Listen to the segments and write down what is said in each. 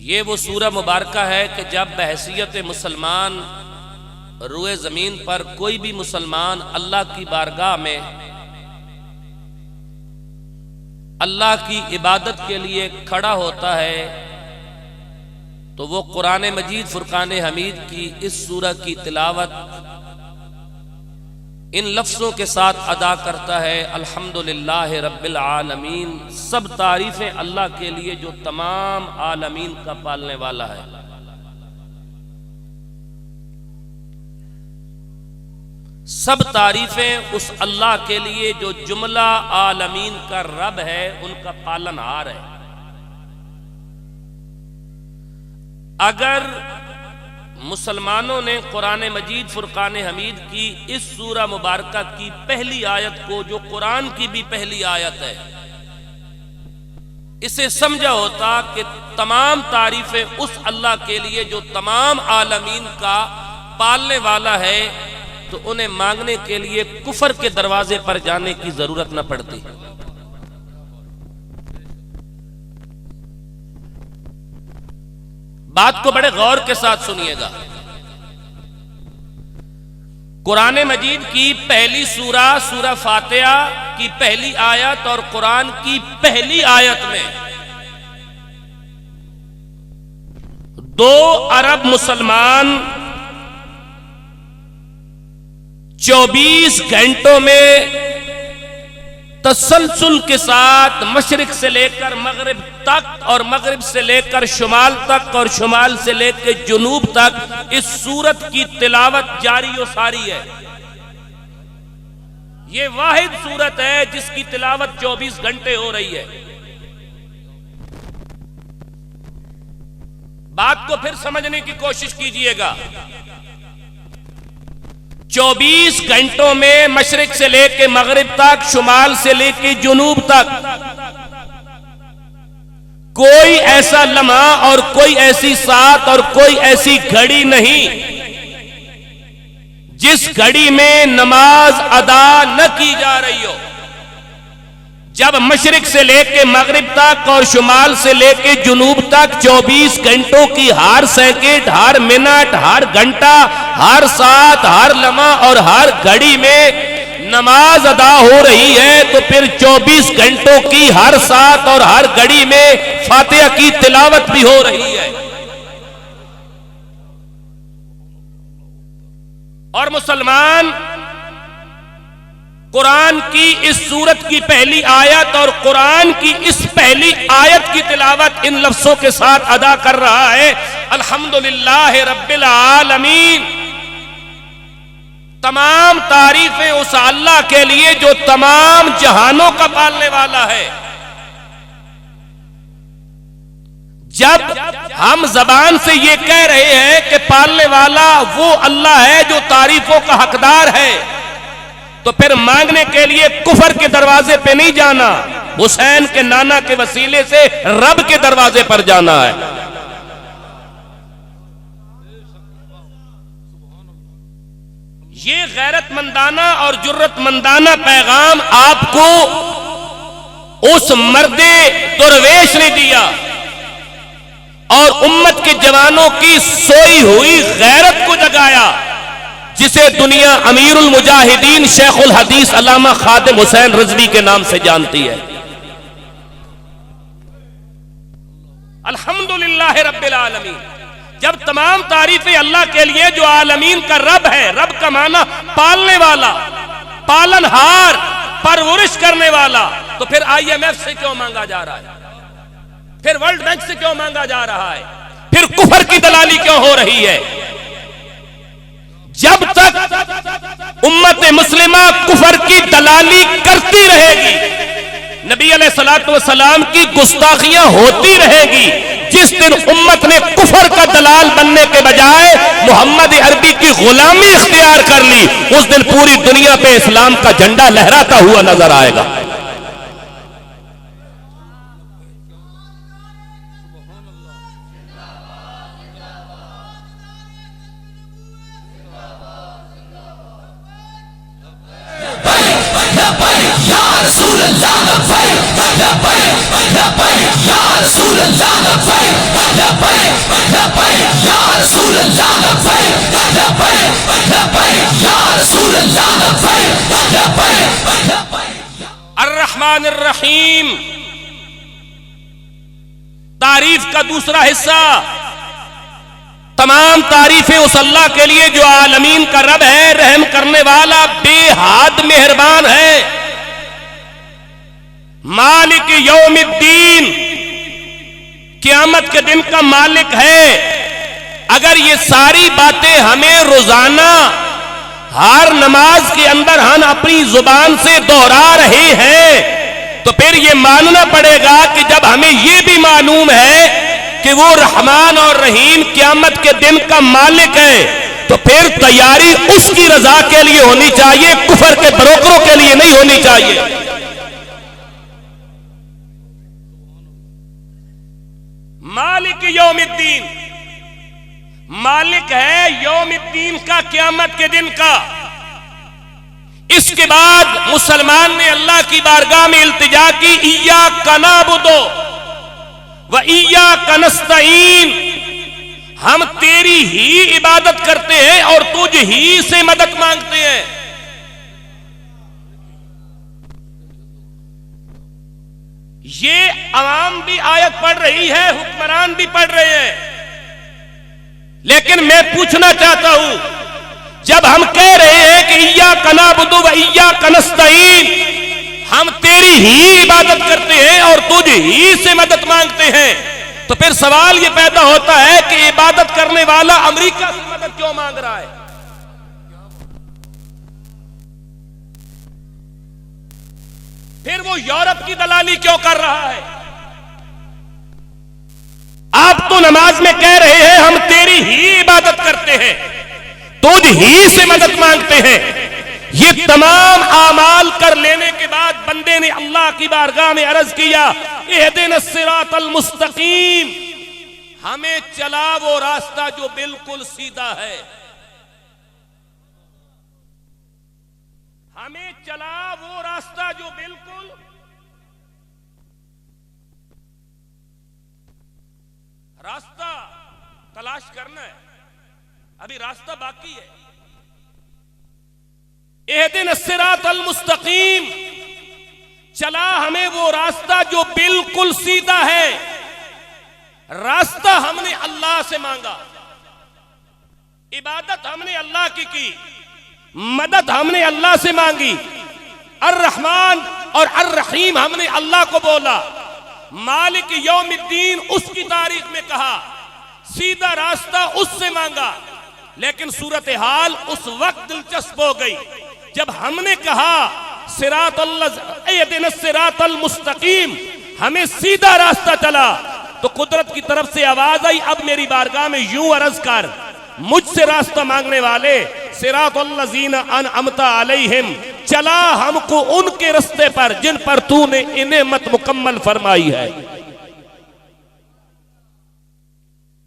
ये वो सूरह मुबारका है कि जब बहैसियत मुसलमान रुए ज़मीन पर कोई भी मुसलमान अल्लाह की बारगाह में अल्लाह की इबादत के लिए खड़ा होता है तो वो कुरान मजीद फुरकान हमीद की इस सूरह की तिलावत इन लफ्ज़ों के साथ अदा करता है, अल्हम्दुलिल्लाह रब्बिल आलमीन। सब तारीफ़ें अल्लाह के लिए जो तमाम आलमीन का पालने वाला है। सब तारीफ़ें उस अल्लाह के लिए जो जुमला आलमीन का रब है, उनका पालनहार है। अगर मुसलमानों ने कुरान मजीद फुरकान हमीद की इस सूरह मुबारका की पहली आयत को, जो कुरान की भी पहली आयत है, इसे समझा होता कि तमाम तारीफें उस अल्लाह के लिए जो तमाम आलमीन का पालने वाला है, तो उन्हें मांगने के लिए कुफर के दरवाजे पर जाने की जरूरत न पड़ती। बात को बड़े गौर के साथ सुनिएगा। कुरान मजीद की पहली सूरह फातिहा की पहली आयत और कुरान की पहली आयत में 2 अरब मुसलमान 24 घंटों में तसलसल के साथ मशरिक से लेकर मगरिब तक और मगरिब से लेकर शुमाल तक और शुमाल से लेकर जुनूब तक इस सूरत की तिलावत जारी और सारी है। ये वाहिद सूरत है जिसकी तिलावत 24 घंटे हो रही है। बात को फिर समझने की कोशिश कीजिएगा। 24 घंटों में मशरिक से लेके मगरिब तक, शुमाल से लेके जुनूब तक कोई ऐसा लम्हा और कोई ऐसी सात और कोई ऐसी घड़ी नहीं जिस घड़ी में नमाज अदा न की जा रही हो। जब मशरिक से लेके मगरिब तक और शुमाल से लेके जुनूब तक 24 घंटों की हर सेकंड, हर मिनट, हर घंटा, हर सात, हर लम्हा और हर घड़ी में नमाज अदा हो रही है, तो फिर 24 घंटों की हर सात और हर घड़ी में फातिहा की तिलावत भी हो रही है। और मुसलमान कुरान की इस सूरत की पहली आयत और कुरान की इस पहली आयत की तिलावत इन लफ्जों के साथ अदा कर रहा है, अल्हम्दुलिल्लाह रब्बिल आलमीन। तमाम तारीफें उस अल्लाह के लिए जो तमाम जहानों का पालने वाला है। जब हम जबान से ये कह रहे हैं कि पालने वाला वो अल्लाह है जो तारीफों का हकदार है, तो फिर मांगने के लिए कुफर के दरवाजे पे नहीं जाना, हुसैन के नाना के वसीले से रब के दरवाजे पर जाना है। ये गैरतमंदाना और जुर्रतमंदाना पैगाम आपको उस मर्दे दुर्वेश ने दिया और उम्मत के जवानों की सोई हुई गैरत को जगाया, जिसे दुनिया अमीरुल मुजाहिदीन शेखुल हदीस अल्लामा खादिम हुसैन रिजवी के नाम से जानती है। अल्हम्दुलिल्लाह रब्बिल आलमीन। जब तमाम तारीफें अल्लाह के लिए जो आलमीन का रब है, रब का माना पालने वाला, पालनहार, परवरिश करने वाला, तो फिर IMF से क्यों मांगा जा रहा है? फिर वर्ल्ड बैंक से क्यों मांगा जा रहा है? फिर कुफर की दलाली क्यों हो रही है? जब तक उम्मत मुस्लिमा कुफर की दलाली करती रहेगी, नबी अलैहिस्सलातु वस्सलाम की गुस्ताखियां होती रहेगी, जिस दिन उम्मत ने कुफर का दलाल बनने के बजाय मोहम्मद अरबी की गुलामी इख्तियार कर ली, उस दिन पूरी दुनिया पे इस्लाम का झंडा लहराता हुआ नजर आएगा। Ya Rasulullah, अर्रहमान अर्रहीम तारीफ का दूसरा हिस्सा। तमाम तारीफें उस अल्लाह के लिए जो आलमीन का रब है, रहम करने वाला, बेहद मेहरबान है। मालिक यौमिद्दीन, क़यामत के दिन का मालिक है। अगर ये सारी बातें हमें रोजाना हर नमाज के अंदर हम अपनी जुबान से दोहरा रहे हैं, तो फिर ये मानना पड़ेगा कि जब हमें ये भी मालूम है कि वो रहमान और रहीम क़यामत के दिन का मालिक है, तो फिर तैयारी उसकी रजा के लिए होनी चाहिए, कुफर के ब्रोकरों के लिए नहीं होनी चाहिए। मालिक यौमिद्दीन, मालिक है यौमिद्दीन का, क़यामत के दिन का। इसके बाद मुसलमान ने अल्लाह की बारगाह में इल्तिजा की, इय्याका नअबुदु व इय्याका नस्तईन, हम तेरी ही इबादत करते हैं और तुझ ही से मदद मांगते हैं। ये अवाम भी आयत पढ़ रही है, हुक्मरान भी पढ़ रहे हैं, लेकिन मैं पूछना चाहता हूं, जब हम कह रहे हैं कि इय्याका नअबुदु व इय्याका नस्तईन, हम तेरी ही इबादत करते हैं और तुझ ही से मदद मांगते हैं, तो फिर सवाल यह पैदा होता है कि इबादत करने वाला अमेरिका से मदद क्यों मांग रहा है? फिर वो यूरोप की दलाली क्यों कर रहा है? आप तो नमाज में कह रहे हैं हम तेरी ही इबादत करते हैं, तुझ ही से मदद मांगते हैं। ये तमाम आमाल कर लेने के बाद बंदे ने अल्लाह की बारगाह में अर्ज किया, इहदिनस सिरातल मुस्तकीम, हमें चला वो रास्ता जो बिल्कुल सीधा है, हमें चला वो रास्ता जो बिल्कुल, रास्ता तलाश करना है, अभी रास्ता बाकी है। इहदिनस सिरातल मुस्तकीम, चला हमें वो रास्ता जो बिल्कुल सीधा है। रास्ता हमने अल्लाह से मांगा, इबादत हमने अल्लाह की, मदद हमने अल्लाह से मांगी, अर्रहमान और अर्रहीम हमने अल्लाह को बोला, मालिक यौमिद्दीन उसकी तारीख में कहा, सीधा रास्ता उससे मांगा। लेकिन सूरत हाल उस वक्त दिलचस्प हो गई जब हमने कहा सिरातल मुस्तकीम, हमें सीधा रास्ता चला, तो कुदरत की तरफ से आवाज आई, अब मेरी बारगाह में यूं अर्ज कर, मुझसे रास्ता मांगने वाले, सिरातल्लज़ीना अनअमता अलैहिम, चला हमको उनके रास्ते पर जिन पर तूने नेमत मुकम्मल फरमाई है।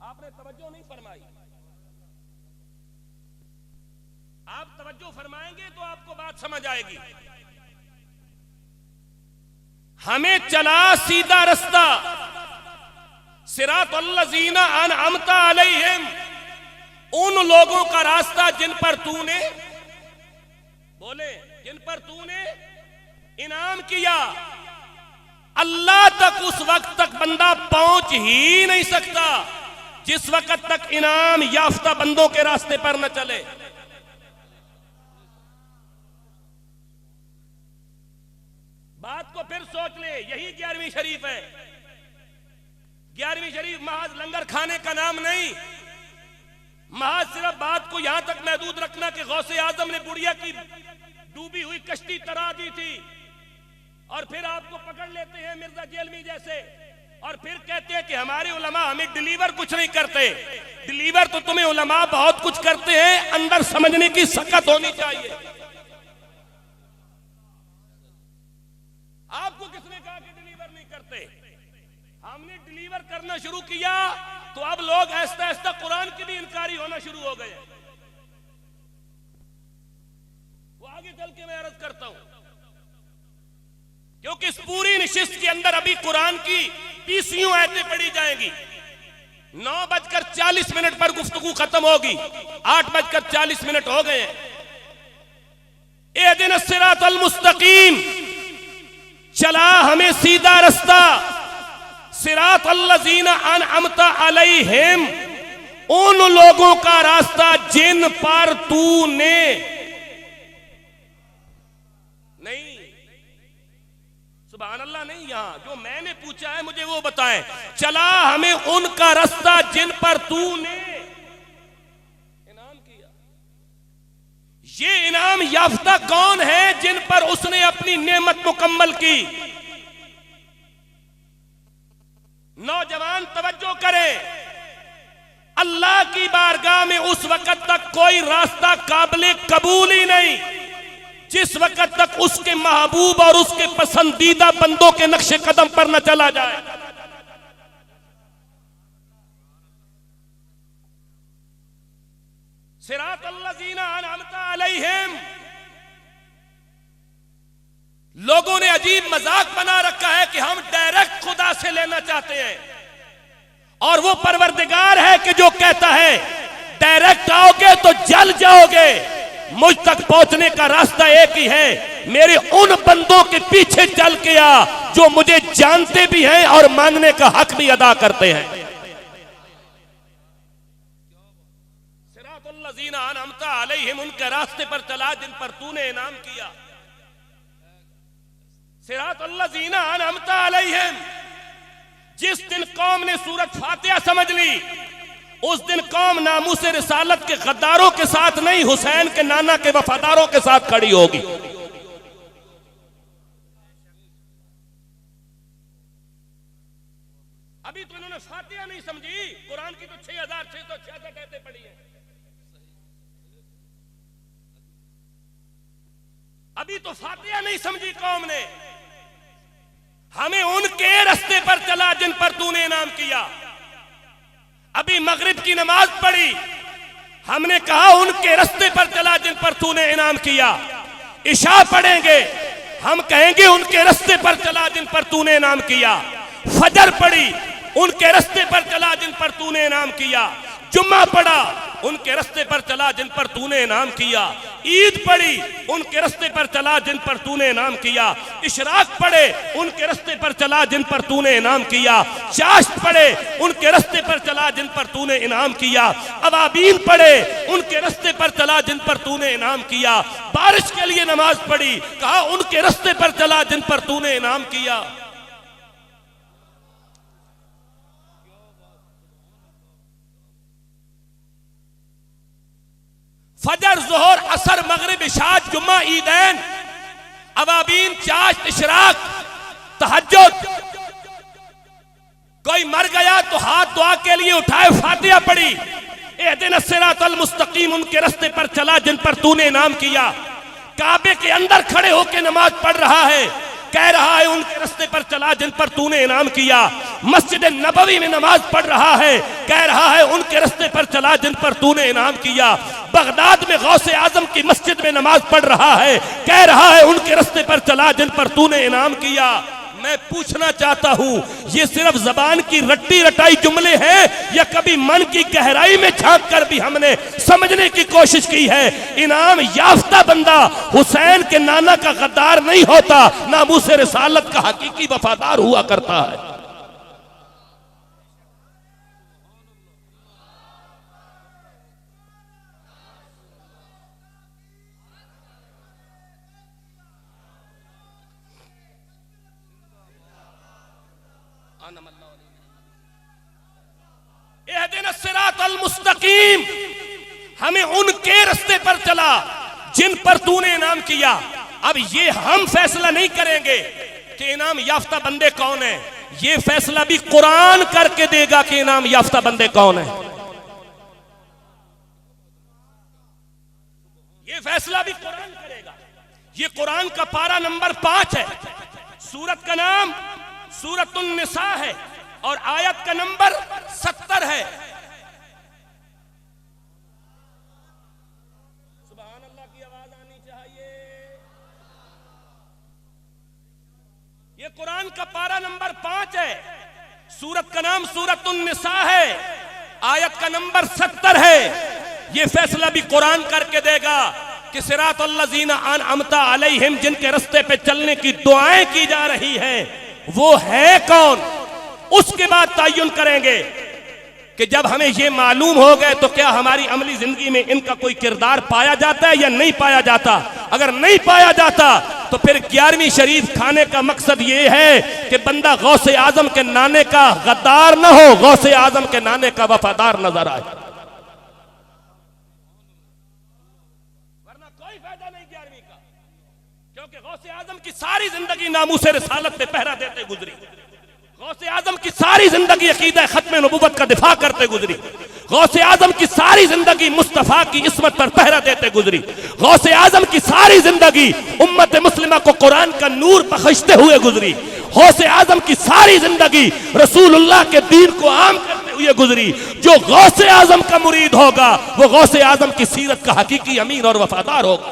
आपने तवज्जो नहीं फरमाई, आप तवज्जो फरमाएंगे तो आपको बात समझ आएगी। हमें चला सीधा रास्ता, सिरातल्लज़ीना अनअमता अलैहिम, उन लोगों का रास्ता जिन पर तूने, बोले, जिन पर तूने इनाम किया। अल्लाह तक उस वक्त तक बंदा पहुंच ही नहीं सकता जिस वक्त तक इनाम याफ्ता बंदों के रास्ते पर न चले। बात को फिर सोच ले, यही 11वीं शरीफ है। 11वीं शरीफ महज लंगर खाने का नाम नहीं, महज सिर्फ बात को यहां तक महदूद रखना कि गौसे आजम ने बुढ़िया की डूबी हुई कश्ती तरा दी थी, और फिर आपको पकड़ लेते हैं मिर्जा जेलमी जैसे, और फिर कहते हैं कि हमारे उलमा हमें डिलीवर कुछ नहीं करते। डिलीवर तो तुम्हें उलमा बहुत कुछ करते हैं, अंदर समझने की सकत होनी चाहिए। आपको किसने कहा कि डिलीवर नहीं करते? हमने डिलीवर करना शुरू किया तो अब लोग ऐसा ऐसा कुरान के भी इनकारी होना शुरू हो गए। वो आगे चल के मैं अर्ज करता हूं, क्योंकि इस पूरी नशिस्त के अंदर अभी कुरान की 20 आयतें पढ़ी जाएंगी। 9:40 पर गुफ्तगू खत्म होगी, 8:40 हो गए। इहदिन सिरातल मुस्तकीम, चला हमें सीधा रास्ता, सिरातल लज़ीना अनअमता अलैहिम, उन लोगों का रास्ता जिन पर तूने नहीं, सुभान अल्लाह नहीं, यहां जो मैंने पूछा है मुझे वो बताएं। चला हमें उनका रास्ता जिन पर तूने इनाम किया। ये इनाम याफ्ता कौन है जिन पर उसने अपनी नेमत मुकम्मल की। नौजवान तवज्जो करें, अल्लाह की बारगाह में उस वक्त तक कोई रास्ता काबिल कबूल ही नहीं जिस वक्त तक उसके महबूब और उसके पसंदीदा बंदों के नक्शे कदम पर न चला जाए। सिरातल लज़ीना अनअमता अलैहिम, लोगों ने अजीब मजाक बना रखा है कि हम डायरेक्ट खुदा से लेना चाहते हैं, और वो परवरदिगार है कि जो कहता है डायरेक्ट आओगे तो जल जाओगे, मुझ तक पहुंचने का रास्ता एक ही है, मेरे उन बंदों के पीछे चल के आ जो मुझे जानते भी हैं और मानने का हक भी अदा करते हैं। सिरातुल लज़ीना अनअमता अलैहिम, उनके रास्ते पर चला जिन पर तूने इनाम किया। सिरातुल लज़ीना अनअमता अलैहिम, जिस दिन कौम ने सूरत फातिहा समझ ली, उस दिन कौम नामूसे रिसालत के गद्दारों के साथ नहीं, हुसैन के नाना के वफादारों के साथ खड़ी होगी। अभी तो इन्होंने फातिहा नहीं समझी, कुरान की तो 6666 आयतें पढ़ी है। अभी तो फातिहा नहीं समझी कौम ने। हमें उनके रास्ते पर चला जिन पर तूने इनाम किया। अभी मगरिब की नमाज पढ़ी, हमने कहा उनके रास्ते पर चला जिन पर तूने इनाम किया। इशा पढ़ेंगे, हम कहेंगे उनके रास्ते पर चला जिन पर तूने इनाम किया। फजर पढ़ी, उनके रास्ते पर चला जिन पर तूने इनाम किया। जुम्मा पढ़ा, उनके रास्ते पर चला जिन पर तूने इनाम किया। ईद पढ़ी, उनके रास्ते पर चला जिन पर तूने इनाम किया। इशराक पढ़े, उनके रास्ते पर चला जिन पर तूने इनाम किया। चाश्त पढ़े, उनके रास्ते पर चला जिन पर तूने इनाम किया। अवाबीन पढ़े, उनके रास्ते पर चला जिन पर तूने इनाम किया। बारिश के लिए नमाज पढ़ी, कहा उनके रास्ते पर चला जिन पर तूने इनाम किया। फजर, जोहर, असर, मगरिब, इशा, जुम्मा, ईदैन, अवाबीन, चाश्त, इशराक, तहज्जुद। कोई मर गया तो हाथ दुआ के लिए उठाए, फातिहा पढ़ी। इहदिनस सिरातल मुस्तकीम, उनके रास्ते पर चला जिन पर तूने इनाम किया। काबे के अंदर खड़े होकर नमाज पढ़ रहा है, कह रहा है उनके रास्ते पर चला जिन पर तूने इनाम किया। मस्जिद नबवी में नमाज पढ़ रहा है, कह रहा है उनके रास्ते पर चला जिन पर तूने इनाम किया। बगदाद में गौसे आजम की मस्जिद में नमाज पढ़ रहा है, कह रहा है उनके रास्ते पर चला जिन पर तूने इनाम किया। मैं पूछना चाहता हूं, ये सिर्फ जबान की रट्टी रटाई जुमले हैं या कभी मन की गहराई में झांक कर भी हमने समझने की कोशिश की है? इनाम याफ्ता बंदा हुसैन के नाना का गद्दार नहीं होता, नामूसे रिसालत का हकीकी वफादार हुआ करता है। सिरातल मुस्तकीम, हमें उनके रास्ते पर चला जिन पर तूने इनाम किया। अब ये हम फैसला नहीं करेंगे कि इनाम याफ्ता बंदे कौन है, ये फैसला भी कुरान करके देगा कि इनाम याफ्ता बंदे कौन है। ये फैसला भी कुरान करेगा। ये कुरान का पारा नंबर 5 है, सूरत का नाम सूरतुन निसा है और आयत का नंबर 70 है। सुभान अल्लाह की आवाज आनी चाहिए। ये कुरान का पारा नंबर 5 है, सूरत का नाम सूरतुन निसा है आयत का नंबर 70 है। ये फैसला भी कुरान करके देगा कि सिरातुल्लज़ीना अनअमता अलैहिम, जिनके रास्ते पे चलने की दुआएं की जा रही हैं, वो है कौन। उसके बाद तयन करेंगे कि जब हमें ये मालूम हो गए तो क्या हमारी अमली जिंदगी में इनका कोई किरदार पाया जाता है या नहीं पाया जाता। अगर नहीं पाया जाता तो फिर 11वीं शरीफ खाने का मकसद ये है कि बंदा गौसे आजम के नाने का गद्दार न हो, गौसे आजम के नाने का वफादार नजर आए, वरना कोई फायदा नहीं 11वीं का। क्योंकि गौसे आजम की सारी जिंदगी नामूसे रिसालत पे पहरा देते गुजरी, गौसे आजम की सारी जिंदगी अकीदा खत्म नबुव्वत का दिफा करते गुजरी, गौसे आजम की सारी जिंदगी मुस्तफा की इस्मत पर पहरा देते गुजरी, गौसे आजम की सारी जिंदगी उम्मत मुस्लिमा को कुरान का नूर बख्शते हुए गुजरी, गौसे आजम की सारी जिंदगी रसूलुल्लाह के दीन को आम करते हुए गुजरी। जो गौसे आजम का मुरीद होगा वो गौसे आजम की सीरत का हकीकी अमीन और वफादार होगा।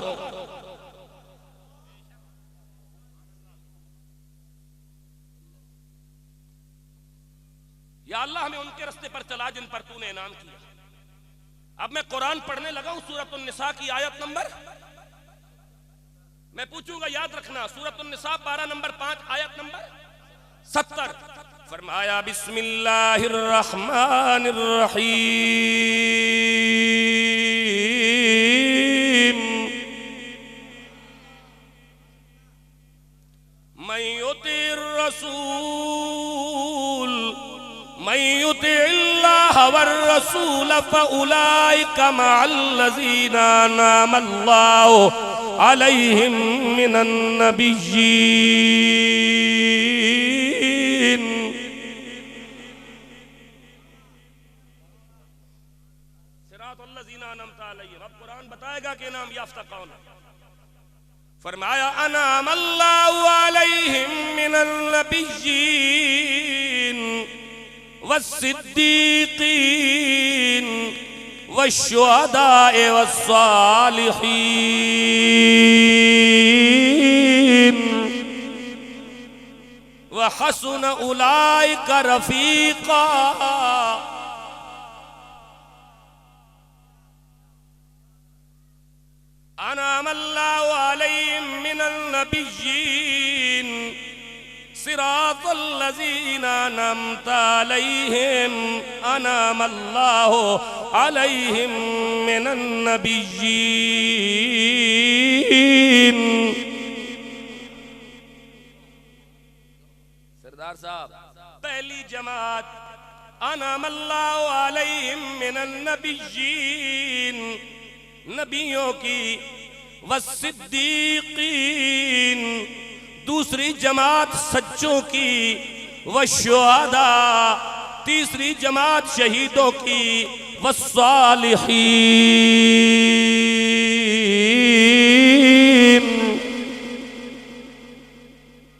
या अल्लाह हमें उनके रास्ते पर चला जिन पर तूने इनाम किया। अब मैं कुरान पढ़ने लगा हूं, सूरतुन निसा की आयत नंबर, मैं पूछूंगा याद रखना, सूरतुन निसा 12 नंबर 5 आयत नंबर 70। फरमाया बिस्मिल्लाहिर रहमानिर रहीम, मैं युतिर रसूल मैं युतिल्लाह वर रसूल फउलाइका मअल्लज़ीना अनअमल्लाहु अलैहिम मिनन नबिय्यीन। सिरातुल्लज़ीना अनअमता अलैहिम। अब कुरान बताएगा कि इनाम याफ्ता कौन है। फरमाया अनअमल्लाहु अलैहिम मिनन नबिय्यीन वस्सिद्दीकीन वश्शुहदाए वस्सालिहीन वहसुन उलाइका रफीका। अनअमल्लाहु अलैहिम मिनन नबिय्यीन सिरातुल्लज़ीना अनअमता अलैहिम अनअमल्लाहु अलैहिम मिनन नबिय्यीन। सरदार साहब, पहली जमात अनअमल्लाहु अलैहिम मिनन नबिय्यीन, नबियों की, वस्सिद्दीकीन दूसरी जमात सच्चों की, वश्शुहदा तीसरी जमात शहीदों की, वस्सालिहीन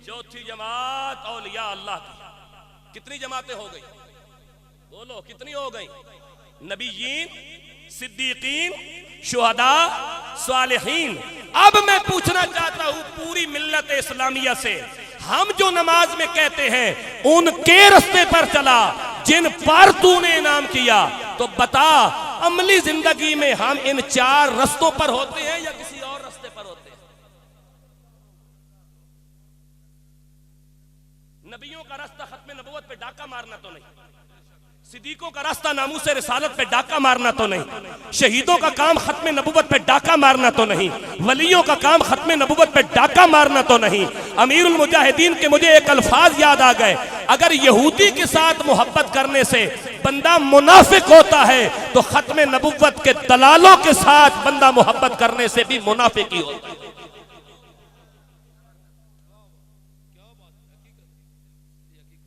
चौथी जमात औलिया अल्लाह की। कितनी जमातें हो गई? बोलो कितनी हो गई? नबीयीन, सिद्दीकीन, शुहदा, सालिहीन। अब मैं पूछना चाहता हूं पूरी मिल्लत इस्लामिया से, हम जो नमाज में कहते हैं उनके रास्ते पर चला जिन पर तूने इनाम किया, तो बता अमली जिंदगी में हम इन 4 रास्तों पर होते हैं या किसी और रास्ते पर होते हैं? नबियों का रास्ता खत्म नबुव्वत पे डाका मारना तो नहीं, सिद्दीकों का रास्ता नामूसे रिसालत पे डाका मारना तो नहीं, शहीदों का काम खत्म नबुव्वत पे डाका मारना तो नहीं, वलियों का काम खत्म नबुव्वत पे डाका मारना तो नहीं। अमीरुल मुजाहिदीन के मुझे एक अल्फाज याद आ गए, अगर यहूदी के साथ मोहब्बत करने से बंदा मुनाफिक होता है तो खत्म नबुव्वत के दलालों के साथ बंदा मोहब्बत करने से भी मुनाफिक ही होता है।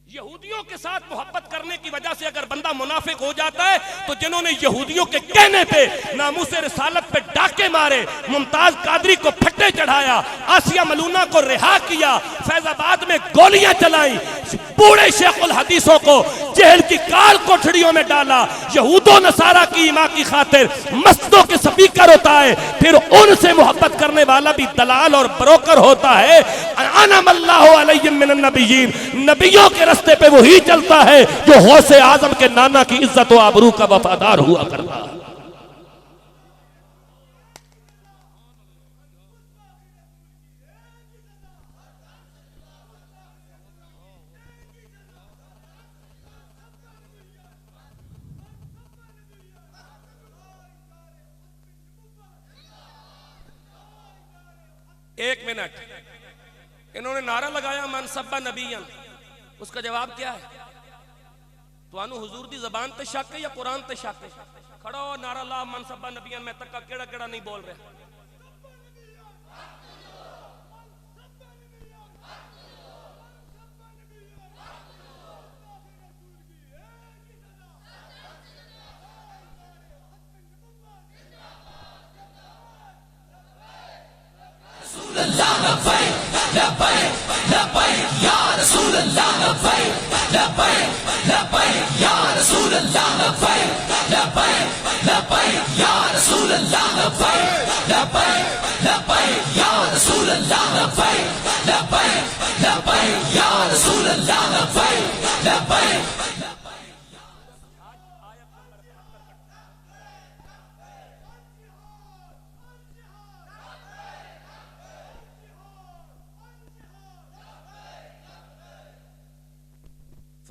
यहूदियों के साथ मोहब्बत करने की वजह से अगर बंदा मुनाफिक हो जाता है तो जिन्होंने यहूदियों के कहने पे नामूसे रिसालत पे डाके मारे, मुमताज कादरी को फट्टे चढ़ाया, आसिया मलूना को रिहा किया, फैजाबाद में गोलियां चलाई, बूढ़े शेखुल हदीसों को जेल की काल कोठड़ियों में डाला। यहूदो नसारा की ईमा की खातिर मस्जिदों के स्पीकर होता है, फिर उनसे मोहब्बत करने वाला भी दलाल और ब्रोकर होता है। अनअमल्लाहु अलैहिम मिनन नबिय्यीन, नबियों के रास्ते पे वही चलता है जो गौसे आजम के नाना की इज्जत व आबरू का वफादार हुआ करता है। एक मिनट, इन्होंने नारा लगाया मनसब्बा नबीयन, उसका जवाब क्या है? तुहानू हुजूर दी जबान ते शक है या कुरान ते शक है? खड़ा हो, नारा ला मनसब्बा नबीयन, मैं तक केड़ा केड़ा नहीं बोल रहा।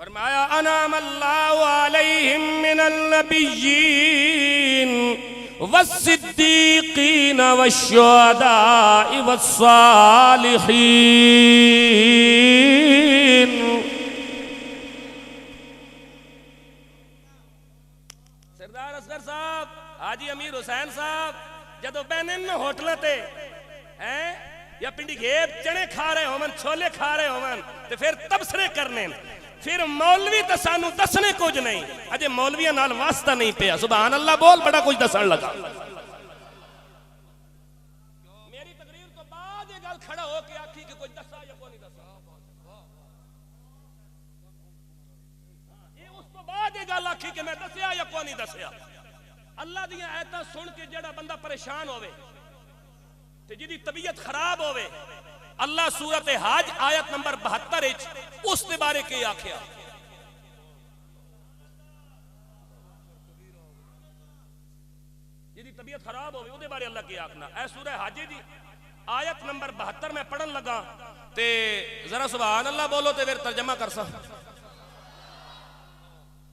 फरमाया अनअमल्लाहु अलैहिम मिनन नबिय्यीन वस्सिद्दीकीन वश्शुहदाई वस्सालिहीन। सरदार असगर साहब, हाजी अमीर हुसैन साहब जदों बैनन होटल ते हैं या पिंडी घेब चने खा रहे होवन, छोले खा रहे होवन, तो फिर तबसरे करने, फिर मौलवी तो सानू दसने कुछ नहीं, अजे मौलवियों नाल वास्ता नहीं पिया। सुभान अल्लाह बोल, बड़ा कुछ दसन लगा। मेरी तकरीर तो बाद ये गल खड़ा हो के आखी कि कुछ दसा या कोई नहीं दसा, ये उस तो बाद ये गल आखी कि मैं दसिया या कोई नहीं दसिया। अल्लाह दी आयतां सुन के जेड़ा बंदा परेशान होवे ते जिहदी तबीयत खराब होवे, अल्लाह सूरत हज आयत नंबर 72 उसके बारे के आख्या, जिहदी तबीयत खराब होवे उहदे बारे अल्लाह के आखना। ऐ सूरह हज दी आयत नंबर 72 में पढ़न लगा ते जरा सुभान अल्लाह बोलो ते फिर तर्जमा कर सा।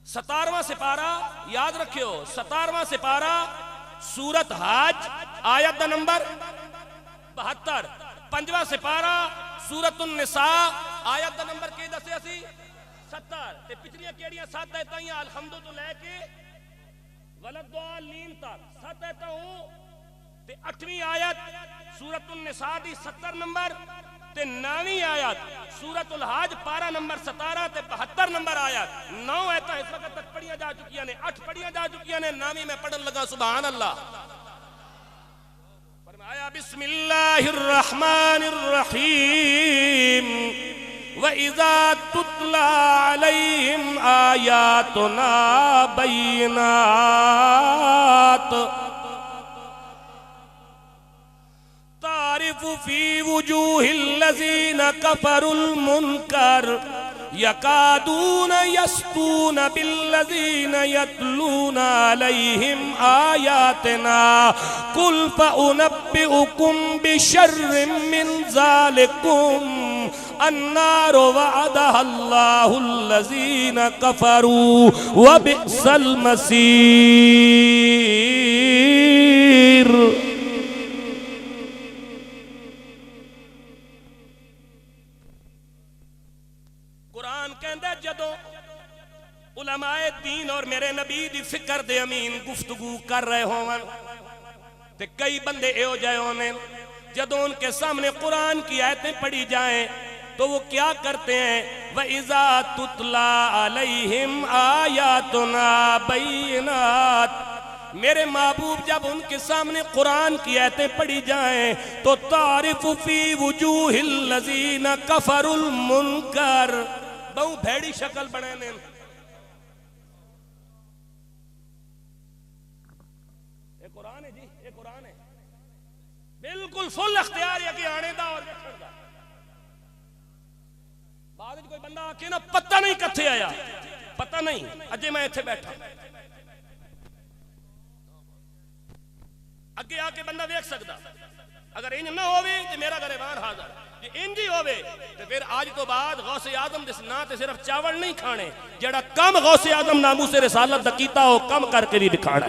17वां सिपारा याद रखियो, 17वां सिपारा सूरत हज आयत नंबर 72, 5वां सिपारा सूरतुन निसा आयत दा नंबर के दसे असी 70 ते पिछलियां केड़ियां 7 आयतां अलहम्दु तो लेके वलद्दालीन तक 7 आयतां हूं ते 8वीं आयत सूरतुन निसा दी 70 नंबर ते 9वीं आयत सूरतुल हज पारा नंबर 17 ते 72 नंबर आयत। 9 आयतां इस वक्त तक पढ़ियां जा चुकियां ने, 8 पढ़ियां जा चुकियां ने, 9वीं में पढ़न लगा। सुभान अल्लाह। फरमाया बिस्मिल्लाहिर्रहमानिर्रहीम व इज़ा तुतला अलैहिम आयातुना बय्यिनात तारिफु फी वुजूहिल लज़ीना कफरुल मुनकर यकादून यस्तून बिल्लज़ीना यतलूना अलैहिम आयातिना कुल फउनब्बिउकुम बिशर्रिम मिन ज़ालिकुम अन्नारु वअदहल्लाहुल लज़ीना कफरू व बिअसल मसीर। जदों उलमाए दीन और मेरे नबी दी फिक्र दे अमीन गुफ्तगू कर रहे होवन ते कई बंदे एहो जाए होने, जदों उनके सामने कुरान की आयतें पढ़ी जाएं तो वो क्या करते हैं? व इज़ा तुतला अलैहिम आयातुना बय्यिनात, मेरे महबूब जब उनके सामने कुरान की आयतें पढ़ी जाएं तो तारिफु फी वुजूहिल लज़ीना कफरुल मुनकर, बहु भैड़ी शक्ल बने ने, ये कुरान है जी, ये कुरान है, बिल्कुल फुल अख्तियार है कि आने दा और देखण दा। बाद कोई बंदा आके ना पता नहीं कथे आया, पता नहीं अजे मैं इत्थे बैठा, अगे आके बंदा वेख सकदा। अगर इंज ना होवे तो मेरा गरेबान हाजिर, जे इंज ही होवे तो फिर आज तो बाद गौसे आजम दे ना ते सिर्फ चावल नहीं खाने, जेड़ा कम गौसे आजम नामू से रिसालत दा कीता हो कम करके भी दिखाना।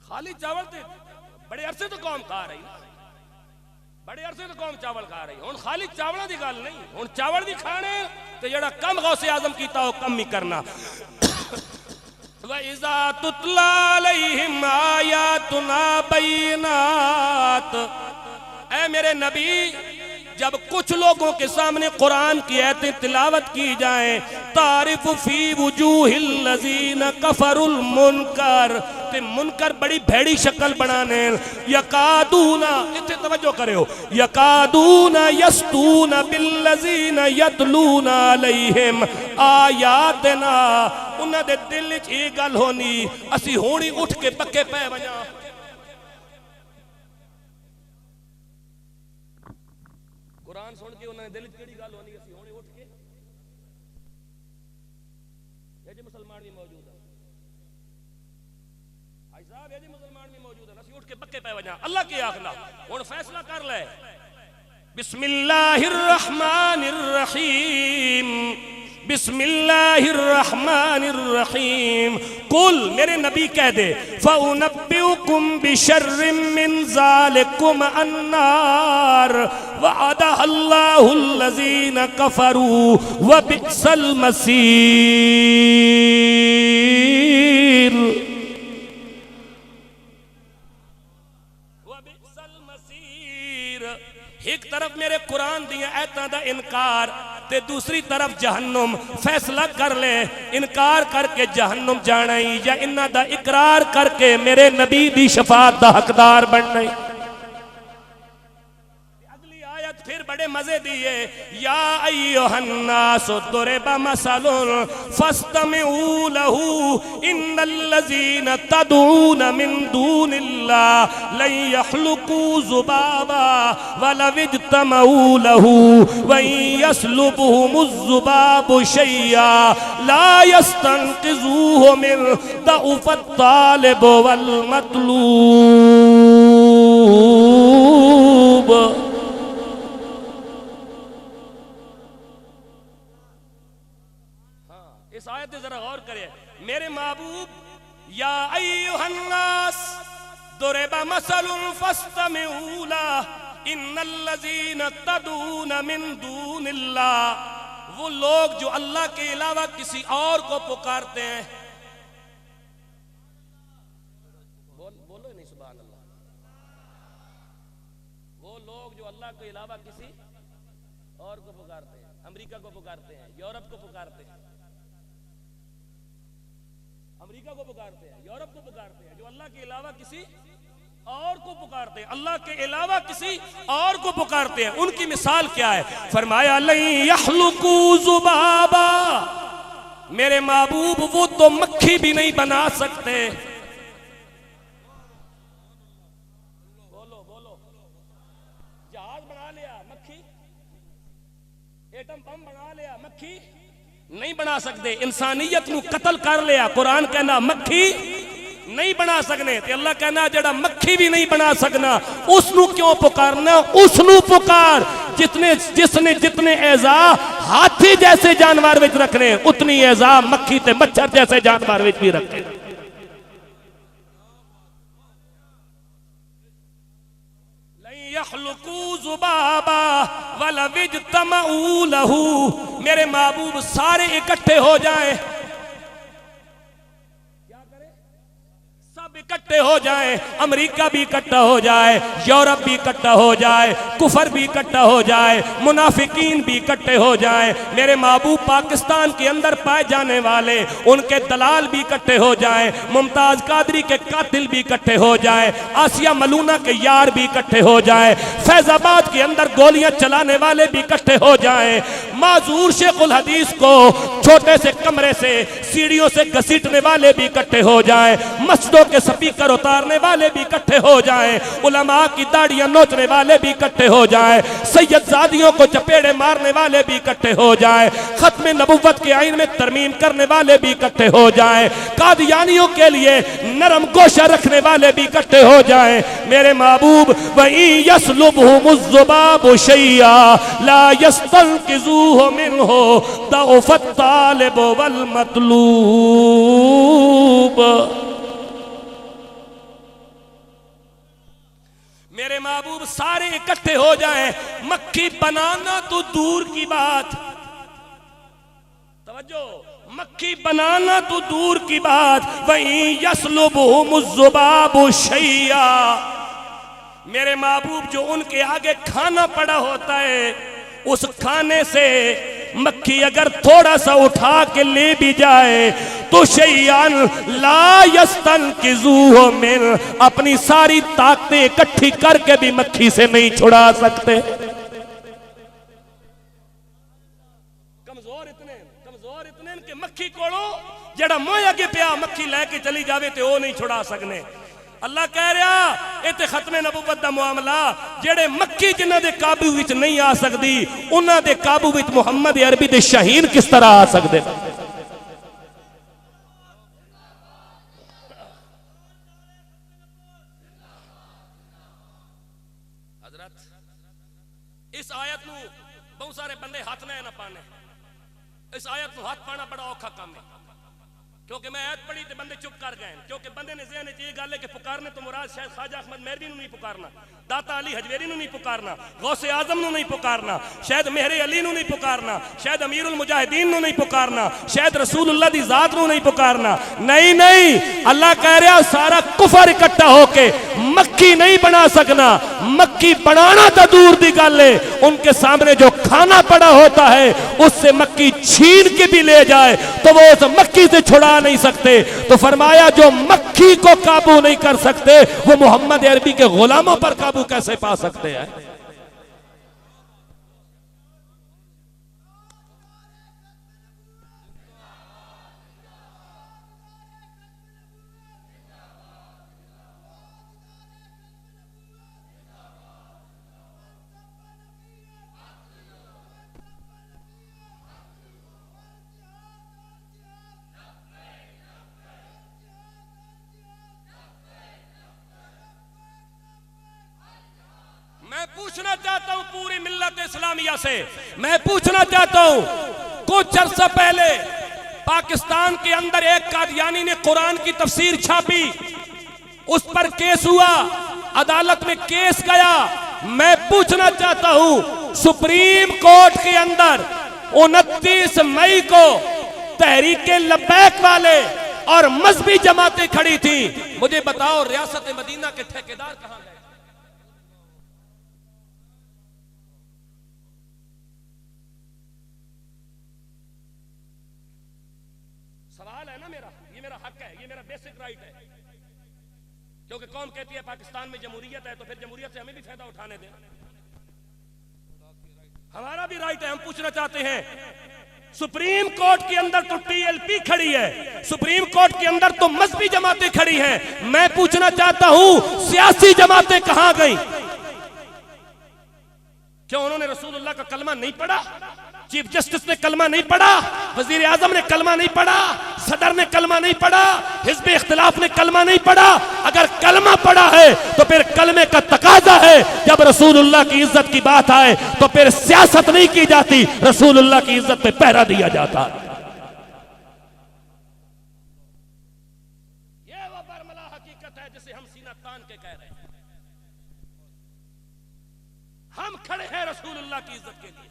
खाली चावल ते बड़े अरसे तो कौम खा रही, बड़े अरसे तो कौम चावल खा रही, हुण खाली चावलों की गल नहीं, हुण चावल भी खाने ते जेड़ा कम गौसे आजम कीता हो कम ही करना। वइज़ा तुतला अलैहिम आयातुना बैनात, ऐ मेरे नबी जब कुछ लोगों के सामने कुरान की आयतें तिलावत की जाएं, तारिफ फी वुजूहिल लज़ीना कफरुल मुनकर, ते मुनकर बड़ी भैड़ी शक्ल बनाने, यकादूना, इत्थे तवज्जो करियो, यकादूना यस्तूना बिल्लज़ीना यतलूना अलैहिम आयातना, उन्हां दे दिल च ये गल होनी असी होनी उठ के पक्के पै वजा। कुरान सुन के उन्होंने दिल केड़ी गल होनी असी होने उठ के, ये जी मुसलमान भी मौजूद है भाई साहब, ये जी मुसलमान भी मौजूद है, असी उठ के पक्के पै वजा। अल्लाह के आखना हुण फैसला कर ले। बिस्मिल्लाहिर रहमानिर रहीम, बिस्मिल्लाहिर रहमानिर रहीम, कुल मेरे नबी कह दे, फउनब्बिउकुम बिशर्रिम मिन ज़ालिकुम अन्नार वअदहल्लाहुल लज़ीना कफरू व बि'सल मसीर, व बि'सल मसीर। एक तरफ मेरे कुरान दियां आयतां दा इनकार ते दूसरी तरफ जहन्नुम, फैसला कर ले इनकार करके जहन्नुम जाना ही या इन्हां दा इकरार करके मेरे नबी दी शफाअत दा हकदार बनना ही। अगली आयत फिर बड़े मजे दी है, या अय्युहन्नास दुरिबा मसलुन फस्तमिऊ लहू इन्नल लज़ीना तदऊना मिन दूनिल्लाह लन यख्लुकू ज़ुबाबा वलव इज्तमऊ लहू व यस्लुबहुमुज़ ज़ुबाबु शय्या ला यस्तनक़िज़ूहु मिन दअफ़त तालिब वल मतलूब। इस आयत पे जरा गौर करें, मेरे महबूब या अय्युहन्नास दुरिबा मसलुन फस्तमिऊ लह इन्नल लज़ीना तदऊना मिन दूनिल्लाह, वो लोग जो अल्लाह के अलावा किसी और को पुकारते हैं, बोलो नहीं सुभान अल्लाह, वो लोग जो अल्लाह के अलावा किसी और को पुकारते हैं, अमेरिका को पुकारते हैं, यूरोप को पुकारते हैं, अमेरिका को पुकारते हैं, यूरोप को पुकारते हैं, जो अल्लाह के अलावा किसी और को पुकारते हैं, अल्लाह के अलावा किसी और को पुकारते हैं, उनकी मिसाल क्या है? फरमाया लन यख्लुकू ज़ुबाबा, मेरे महबूब वो तो मक्खी भी नहीं बना सकते। बोलो बोलो, जहाज बना लिया मक्खी, एटम बम बना लिया मक्खी नहीं बना सकते, इंसानियत को कत्ल कर लिया, कुरान कहना मक्खी नहीं बना सकने, ते अल्लाह कहना जेड़ा मक्खी भी नहीं बना सकना उसनू क्यों पुकारना, उसनू पुकार जिसने जितने एजा हाथी जैसे जानवर विच रखने उतनी एजा मक्खी ते मच्छर जैसे जानवर विच भी रखे। यख्लुकू ज़ुबाबा वलव इज्तमऊ लहू, मेरे महबूब सारे इकट्ठे हो जाए, क्या करें? सब इकट्ठे हो जाए, अमेरिका भी इकट्ठा हो जाए, यूरोप भी इकट्ठा हो जाए, कुफर भी इकट्ठा हो जाए, मुनाफिकीन भी इकट्ठे हो जाए, मेरे महबूब पाकिस्तान के अंदर पाए जाने वाले उनके दलाल भी इकट्ठे हो जाए, मुमताज कादरी के कातिल भी इकट्ठे हो जाए, आसिया मलूना के यार भी इकट्ठे हो जाए, फैजाबाद के अंदर गोलियां चलाने वाले भी इकट्ठे हो जाए, माजूर शेखुल हदीस को छोटे से कमरे से सीढ़ियों से घसीटने वाले भी इकट्ठे हो जाए, मस्जिदों के स्पीकर उतारने वाले भी इकट्ठे हो जाएं, उलमा की दाढ़ियां नोचने वाले भी इकट्ठे हो जाएं, सैयदजादियों को चपेड़े मारने वाले भी इकट्ठे हो जाएं, खत्म नबुव्वत के आईन में तरमीम करने वाले भी इकट्ठे हो जाएं, कादियानियों के लिए नरम गोशा रखने वाले भी इकट्ठे हो जाएं। मेरे महबूब वही यसलुबहुमुज़्ज़ुबाबु शैया ला यस्तनकिज़ूहु मिनहु दअफ़त तालिब वल मतलूब। मेरे महबूब सारे इकट्ठे हो जाएं, मक्खी बनाना तो दूर की बात, तवज्जो, मक्खी बनाना तो दूर की बात, वहीं यसलुबहुमुज़्ज़ुबाबु शैया, मेरे महबूब जो उनके आगे खाना पड़ा होता है उस खाने से मक्खी अगर थोड़ा सा उठा के ले भी जाए तो शैयान ला यस्तनकिज़ूहु मिन, अपनी सारी ताकतें इकट्ठी करके भी मक्खी से नहीं छुड़ा सकते। कमजोर इतने कि मक्खी कोड़ो जेड़ा मोह अगे पिया मक्खी लैके चली जावे ते वो नहीं छुड़ा सकने। अल्लाह कह रहा ये खत्मे नबुव्वत दा मामला, जेड़े मक्खी जिन्हां दे काबू विच नहीं आ सकदी उन्हां दे काबू विच मुहम्मद अरबी दे शाहीन किस तरह आ सकदे। हजरत इस आयत नूं बहुत सारे बंदे हाथ ना पाने, इस आयत नूं हाथ पाना बड़ा औखा काम है, क्योंकि मैं आयत पढ़ी तो बंदे चुप कर गए, क्योंकि बंदे ने ज़हन में ये गल है कि पुकारने तो मुराद शायद ख्वाजा अहमद मेहरवी नहीं पुकारना, दाता अली हजवेरी नहीं पुकारना, गौसे आजम नहीं पुकारना, शायद मेहरे अली नहीं पुकारना, शायद अमीरुल मुजाहिदीन नहीं पुकारना, शायद रसूलुल्लाह दी जात नहीं पुकारना। नहीं नहीं, अल्लाह कह रहा सारा कुफर इकट्ठा होके मक्खी नहीं बना सकना। मक्खी बनाना तो दूर दी गल है, उनके सामने जो खाना पड़ा होता है उससे मक्खी छीन के भी ले जाए तो वो उस मक्खी से छुड़ा नहीं सकते। तो फरमाया जो मक्खी को काबू नहीं कर सकते वो मोहम्मद अरबी के गुलामों पर काबू कैसे पा सकते हैं। मैं पूछना चाहता हूं पूरी मिल्लत इस्लामिया से, मैं पूछना चाहता हूं, कुछ अर्सा पहले पाकिस्तान के अंदर एक कादियानी ने कुरान की तफसीर छापी, उस पर केस हुआ, अदालत में केस गया। मैं पूछना चाहता हूं सुप्रीम कोर्ट के अंदर 29 मई को तहरीके लब्बैक वाले और मजहबी जमातें खड़ी थी, मुझे बताओ रियासत मदीना के ठेकेदार कहां गए? सवाल है ना मेरा, ये मेरा हक है, ये मेरा बेसिक राइट है, क्योंकि कौम कहती है पाकिस्तान में जमहूरियत है तो फिर जमहूरियत से हमें भी फायदा उठाने दें, हमारा भी राइट है। हम पूछना चाहते हैं सुप्रीम कोर्ट के अंदर तो टीएलपी खड़ी है, सुप्रीम कोर्ट के अंदर तो मजहबी जमातें खड़ी हैं, मैं पूछना चाहता हूं सियासी जमातें कहां गई? क्यों उन्होंने रसूलुल्लाह का कलमा नहीं पढ़ा? चीफ जस्टिस ने कलमा नहीं पढ़ा, वजीर आजम ने कलमा नहीं पढ़ा, सदर ने कलमा नहीं पढ़ा, हिज़्ब इख्तिलाफ ने कलमा नहीं पढ़ा। अगर कलमा पढ़ा है तो फिर कलमे का तकाजा है, जब रसूलुल्लाह की इज्जत की बात आए तो फिर सियासत नहीं की जाती, रसूलुल्लाह की इज्जत पे पहरा दिया जाता। ये वो बरमला हकीकत है जिसे हम सीना तान के कह रहे हैं। हम खड़े हैं रसूलुल्लाह की इज्जत के लिए।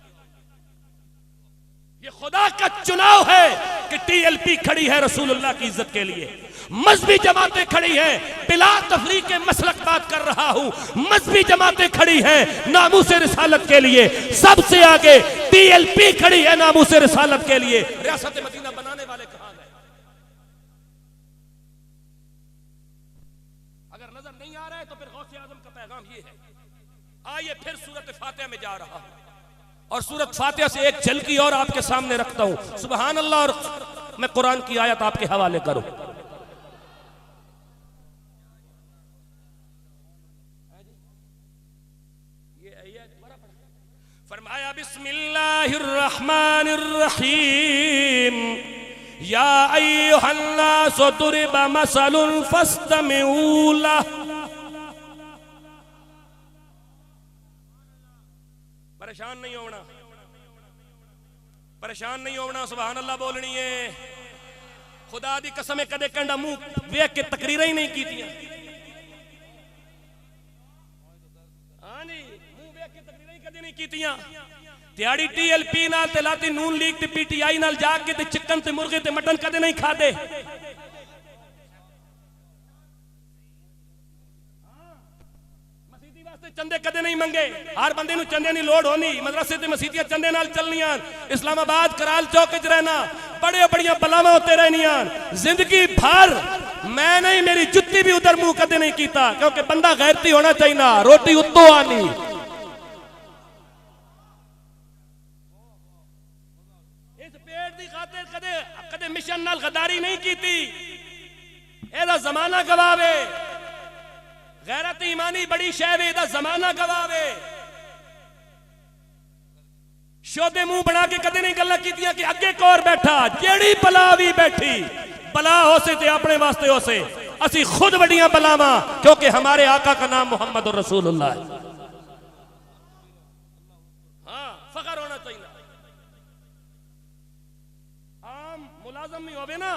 ये खुदा का चुनाव है कि कि TLP खड़ी है रसूलुल्लाह की इज्जत के लिए, मजहबी जमातें खड़ी हैं, बिला तफरीक के मसलक बात कर रहा हूं, मजहबी जमातें खड़ी हैं नामूसे रिसालत के लिए, सबसे आगे TLP खड़ी है नामूसे रिसालत के लिए। रियासत मदीना बनाने वाले कहां गए? अगर नजर नहीं आ रहा है तो फिर गौसे आजम का पैगाम ये है। आइए फिर सूरत फातिहा में जा रहा हूं और सूरत फातिहा से एक झलकी और आपके सामने रखता हूं। सुभान अल्लाह। और मैं कुरान की आयत आपके हवाले करूं। फरमाया बिस्मिल्लाहिर रहमानिर रहीम या अय्युहन्नास दुरिबा मसलुन फस्तमिऊ लह। परेशान नहीं होना, परेशान नहीं होना, सुभान अल्लाह बोलनी है। खुदा दी कसम कदे कंडा मुंह वेख के तकरीर ही नहीं कीतियां। हां जी, मुंह वेख के तकरीर ही कदे नहीं कीतियां। दिहाड़ी TLP नाल ते लाती नून लीग ते PTI नाल जाके ते चिकन ते मुर्गे ते मटन कदे नहीं खादे। चंदे कदे नहीं मंगे। हर बंदे नूं चंदे दी लोड़ होनी। मदरसे ते मसीतियां चंदे नाल चलनियां। इस्लामाबाद कराल चौक च रहना, बड़े बड़ियां बलावां होते रहनियां जिंदगी भर। मैं नहीं, मेरी जुत्ती भी उधर मुंह कदे नहीं कीता, क्योंकि बंदा गैरती होना चाहिए। रोटी उत्तों आनी। इस पेट दी खातिर कदे कदे मिशन नाल गद्दारी नहीं कीती। एदा जमाना गवावे। गैरत ईमानी बड़ी शय वे, जमाना गवावे। शोदे मुंह बना के कदे नहीं गल्लां कीतियां कि अगे कौर बैठा, जेड़ी बला भी बैठी, बला हो से ते अपने वास्ते हो से। असी खुद बड़ियां बलावां, क्योंकि हमारे आका का नाम मोहम्मद रसूलुल्लाह है। हाँ, फखर होना चाहिए। आम मुलाजम भी होवे ना,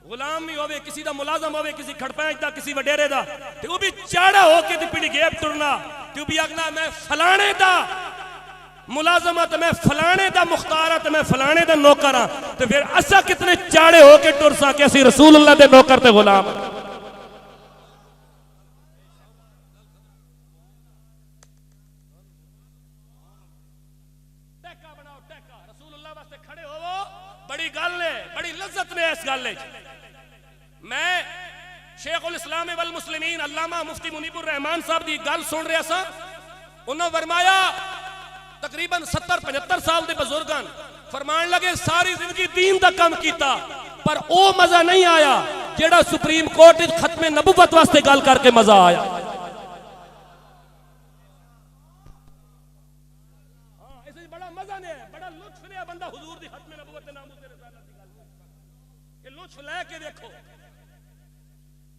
गुलाम भी होवे, किसी दा मुलाजम होवे, किसी खड़पैंच दा, किसी वडेरे दा, ते वो भी चाड़ा होके ते पीढ़ी गेब टुरना, ते भी आखना मैं फलाने दा मुलाजमत, मैं फलाने दा मुख्तारत, मैं फलाने दा नौकर हां। ते फिर असा कितने चाड़े होके टुर सा कि असी रसूलुल्लाह दे नौकर ते गुलाम। टैका बनाओ, टैका रसूलुल्लाह वास्ते खड़े होवो। बड़ी गल है, बड़ी लज्जत ने इस गल है। मैं शेखुल इस्लाम वल मुस्लिमीन अल्लामा मुफ्ती मुनीबुर रहमान साहब की गल सुन रहा सा। उन्होंने फरमाया तकरीबन 70-75 साल के बुजुर्ग फरमान लगे सारी जिंदगी दीन का काम किया, पर वो मजा नहीं आया जेड़ा सुप्रीम कोर्ट खत्मे नबुवत वास्ते गल करके मजा आया। बड़ा मजा नहीं है, बड़ा लुत्फ लिया बंदा हुजूर दी खत्मे नबुवत नामूस रिसालत दी गल। ये लुत्फ लेके देखो।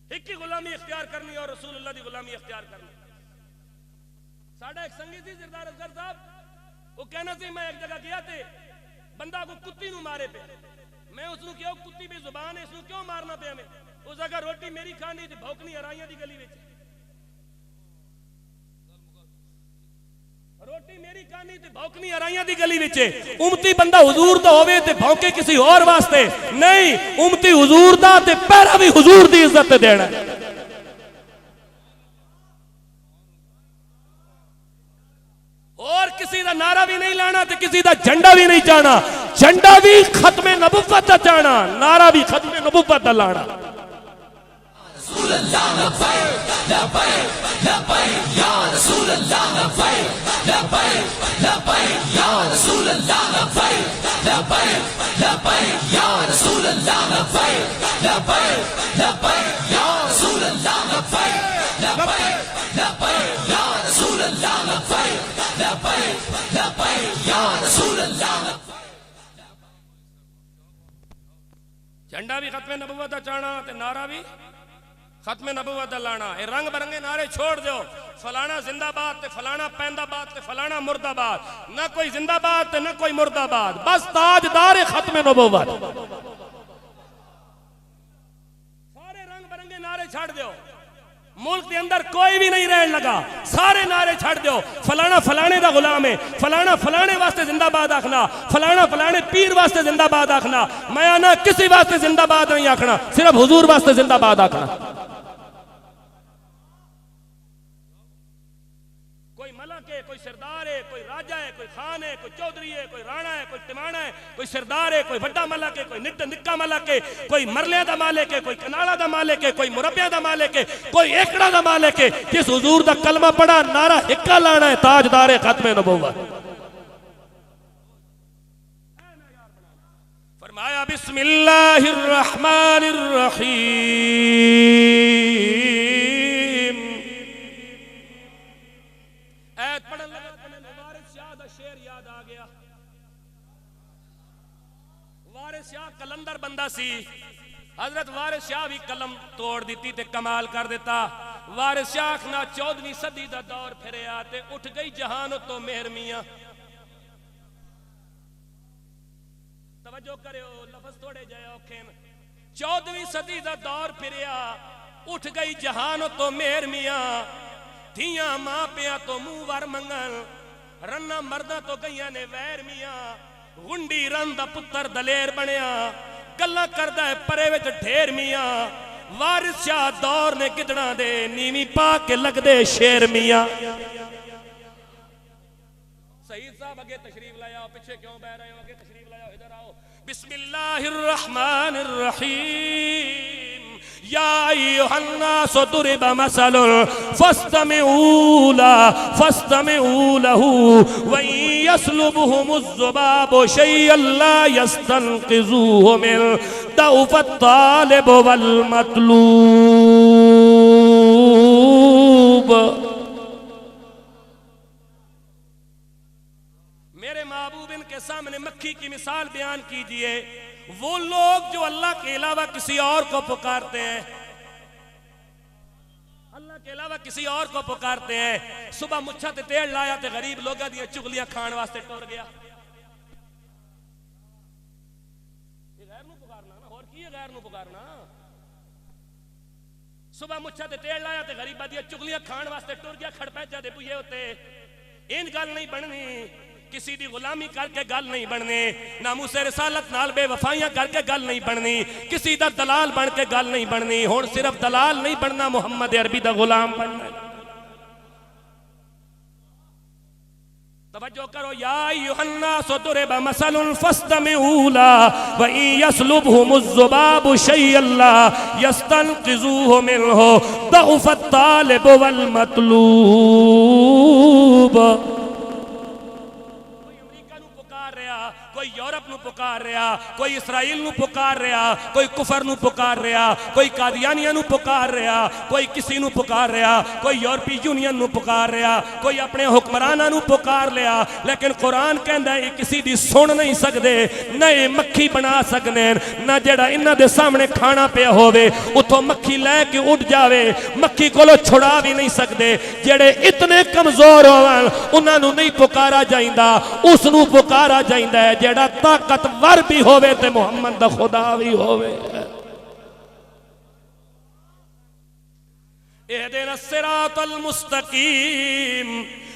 एक ही गुलामी इख्तियार करनी और रसूलुल्लाह दी गुलामी इख्तियार करनी। साडा एक संगी सी सरदार असगर साहब, वो कहना सी मैं एक जगह गया थे, बंदा को कुत्ती नू मारे पे। मैं उसनु क्यों कुत्ती भी जुबान है, इसनु क्यों मारना पे हमें? उस जगह रोटी मेरी खानी थी, भौकनी हराइयां दी गली विच। रोटी मेरी खानी थी, भौकनी हराइयां दी गली विच। उम्मती बंदा हुजूर दा होवे ते भौंके किसी और वास्ते नहीं, उम्मती हुजूर दा ते पहरा भी हुजूर दी इज्जत देना। और किसी दा नारा भी नहीं लाना ते किसी दा झंडा भी नहीं चाहना। झंडा भी खत्मे नबुव्वत दा चाहना, नारा भी खत्मे नबुव्वत दा लाना। झंडा भी खत्मे नबुव्वत दा चाहना ते नारा भी खत्मे नबुव्वत दा लाना। ये रंग बिरंगे नारे छोड़ दो। फलाना जिंदाबाद ते फलाना पैंदाबाद ते फलाना मुर्दाबाद, ना कोई जिंदाबाद ते ना कोई मुर्दाबाद, बस ताजदार खत्मे नबुव्वत। सारे रंग बिरंगे नारे छाड़ दो। मुल्क के अंदर कोई भी नहीं रहने लगा, सारे नारे छड़ दो, फलाना फलाने का गुलाम है, फलाना फलाने वास्ते जिंदाबाद आखना, फलाना फलाने पीर वास्ते जिंदाबाद आखना, मैं आना किसी वास्ते जिंदाबाद नहीं आखना, सिर्फ हुजूर वास्ते जिंदाबाद आखना। कोई मलक है, कोई सरदार है, कोई राजा है, कोई खान है, कोई चौधरी है, कोई राणा है, कोई टिमाणा है, कोई सरदार है, कोई बड़ा मलक है, कोई निक्का मलक है, कोई मरले दा मालिक है, कोई कनाला दा मालिक है, कोई मुरब्बिया दा मालिक है, कोई एकड़ा दा मालिक है, जिस हुजूर दा कलमा पढ़ा नारा हिक्का लाना है ताजदार खत्मे नबुव्वत। फरमाया बिस्मिल्लाहिर रहमानिर रहीम। ऐत पढ़न लगा तो वारिस शाह दा शेर याद आ गया। वारिस शाह कलंदर बंदा सी, हजरत वारिस शाह भी कलम तोड़ दी ते कमाल कर देता। वारिस शाह ना 14वीं सदी दा दौर फिरया ते उठ गई जहान तो मेहर मियां। तवज्जो करियो, लफ्ज थोड़े जाए औखे। 14वीं सदी दा दौर फिरया, उठ गई जहान तो मेहर मियां। धियां मां पिया तो मुंह वर मंगन, रन्ना मर्दा तो गईयां ने वैर मियां। गुंडी रन दा पुत्तर दलेर बनया, गल्लां करदा है परे विच ढेर मियां। वारिस शाह दौर ने गिदड़ा दे नीवी पा के लगदे शेर मियां। सईद साहब अगे तशरीफ लाया, पीछे क्यों बह रहे हो, अगे तशरीफ लाया, इधर आओ। बिस्मिल्लाहिर रहमानिर रहीम। या अय्युहन्नास दुरिबा मसलुन फस्तमिऊ लहू व यस्लुबहुमुज़ ज़ुबाबु शय्यन ला यस्तनक़िज़ूहु मिन दअफ़त तालिब वल मतलूब। मेरे महबूब इनके सामने मक्खी की मिसाल बयान कीजिए। वो लोग जो अल्लाह के अलावा किसी और को पुकारते हैं, अल्लाह के अलावा किसी और को पुकारते हैं। सुबह मुच्छा ते तेल लाया ते गरीब लोगों दी चुगलियां खान वास्ते टुर गया। ये गैर नू पुकारना ना, और की है गैर नू पुकारना। सुबह मुच्छा ते तेल लाया ते गरीबा दी चुगलियां खान वास्ते टुर गया। खड़पैचा दे बुझे होते इन गल नहीं बननी, किसी दी गुलामी करके गल नहीं बननी, नामूसे रिसालत नाल बेवफाइयां करके गल नहीं बननी, किसी दा दलाल बन के गल नहीं बननी। हुण सिर्फ दलाल नहीं बनना, मुहम्मद अरबी दा गुलाम बनना। तवज्जो करो। या अय्युहन्नास दुरिबा मसलुन फस्तमिऊ लहू व यस्लुबहुमुज़ ज़ुबाबु शय्यन ला यस्तनक़िज़ूहु मिन्हु दअफ़त तालिब वल मतलूब। कोई यूरोप नू पुकार रहा, कोई इसराइल नू पुकार रहा, कोई कुफर नू पुकार रहा, कोई कादियानिया नू पुकार रहा, कोई किसी नू पुकार रहा, कोई यूरोपी यूनियन नू पुकार रहा, कोई अपने हुक्मराना नू पुकार लिया। लेकिन कुरान कहंदा है किसी दी सुन नहीं सकते, न ये मक्खी बना सकते, न जेड़ा इन्हां दे सामने खाना पिया होवे उथों मक्खी लैके उड़ जावे, मक्खी कोलों छुड़ा भी नहीं सकते। जेड़े इतने कमजोर होवन उन्हां नू नहीं पुकारा जाइंदा, उस नू पुकारा जाइंदा है जेड़ा ताकतवर भी होवे ते मुहम्मद दा खुदा भी होवे। इहदिना सिरातल मुस्तकीम,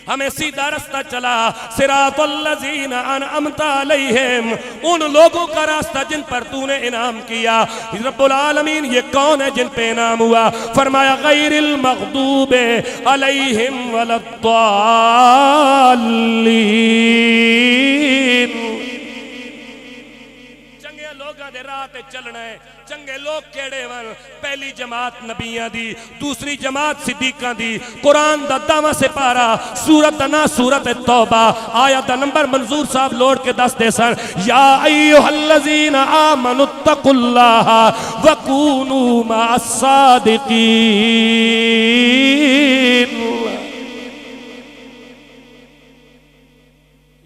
हमें सीधा रास्ता चला। सिरातल लज़ीना अनअमता अलैहिम, उन लोगों का रास्ता जिन पर तूने इनाम किया। रब्बुल आलमीन ये कौन है जिन पे इनाम हुआ? फरमाया गैरिल मग़दूबि अलैहिम वलद्दाल्लीन। चंगे लोगां दे राह ते चलना है। चंगे लोग केड़े वन? पहली जमात नबियां दी, दूसरी जमात सिद्दीकां दी। कुरान दा दावा से पारा, सूरत दा ना सूरत तौबा, आयत दा नंबर मंजूर साहब लोड के दस दे सन। या अय्युहल्लज़ीना आमनुत्तकुल्लाह व कूनू मअस्सादिकीन।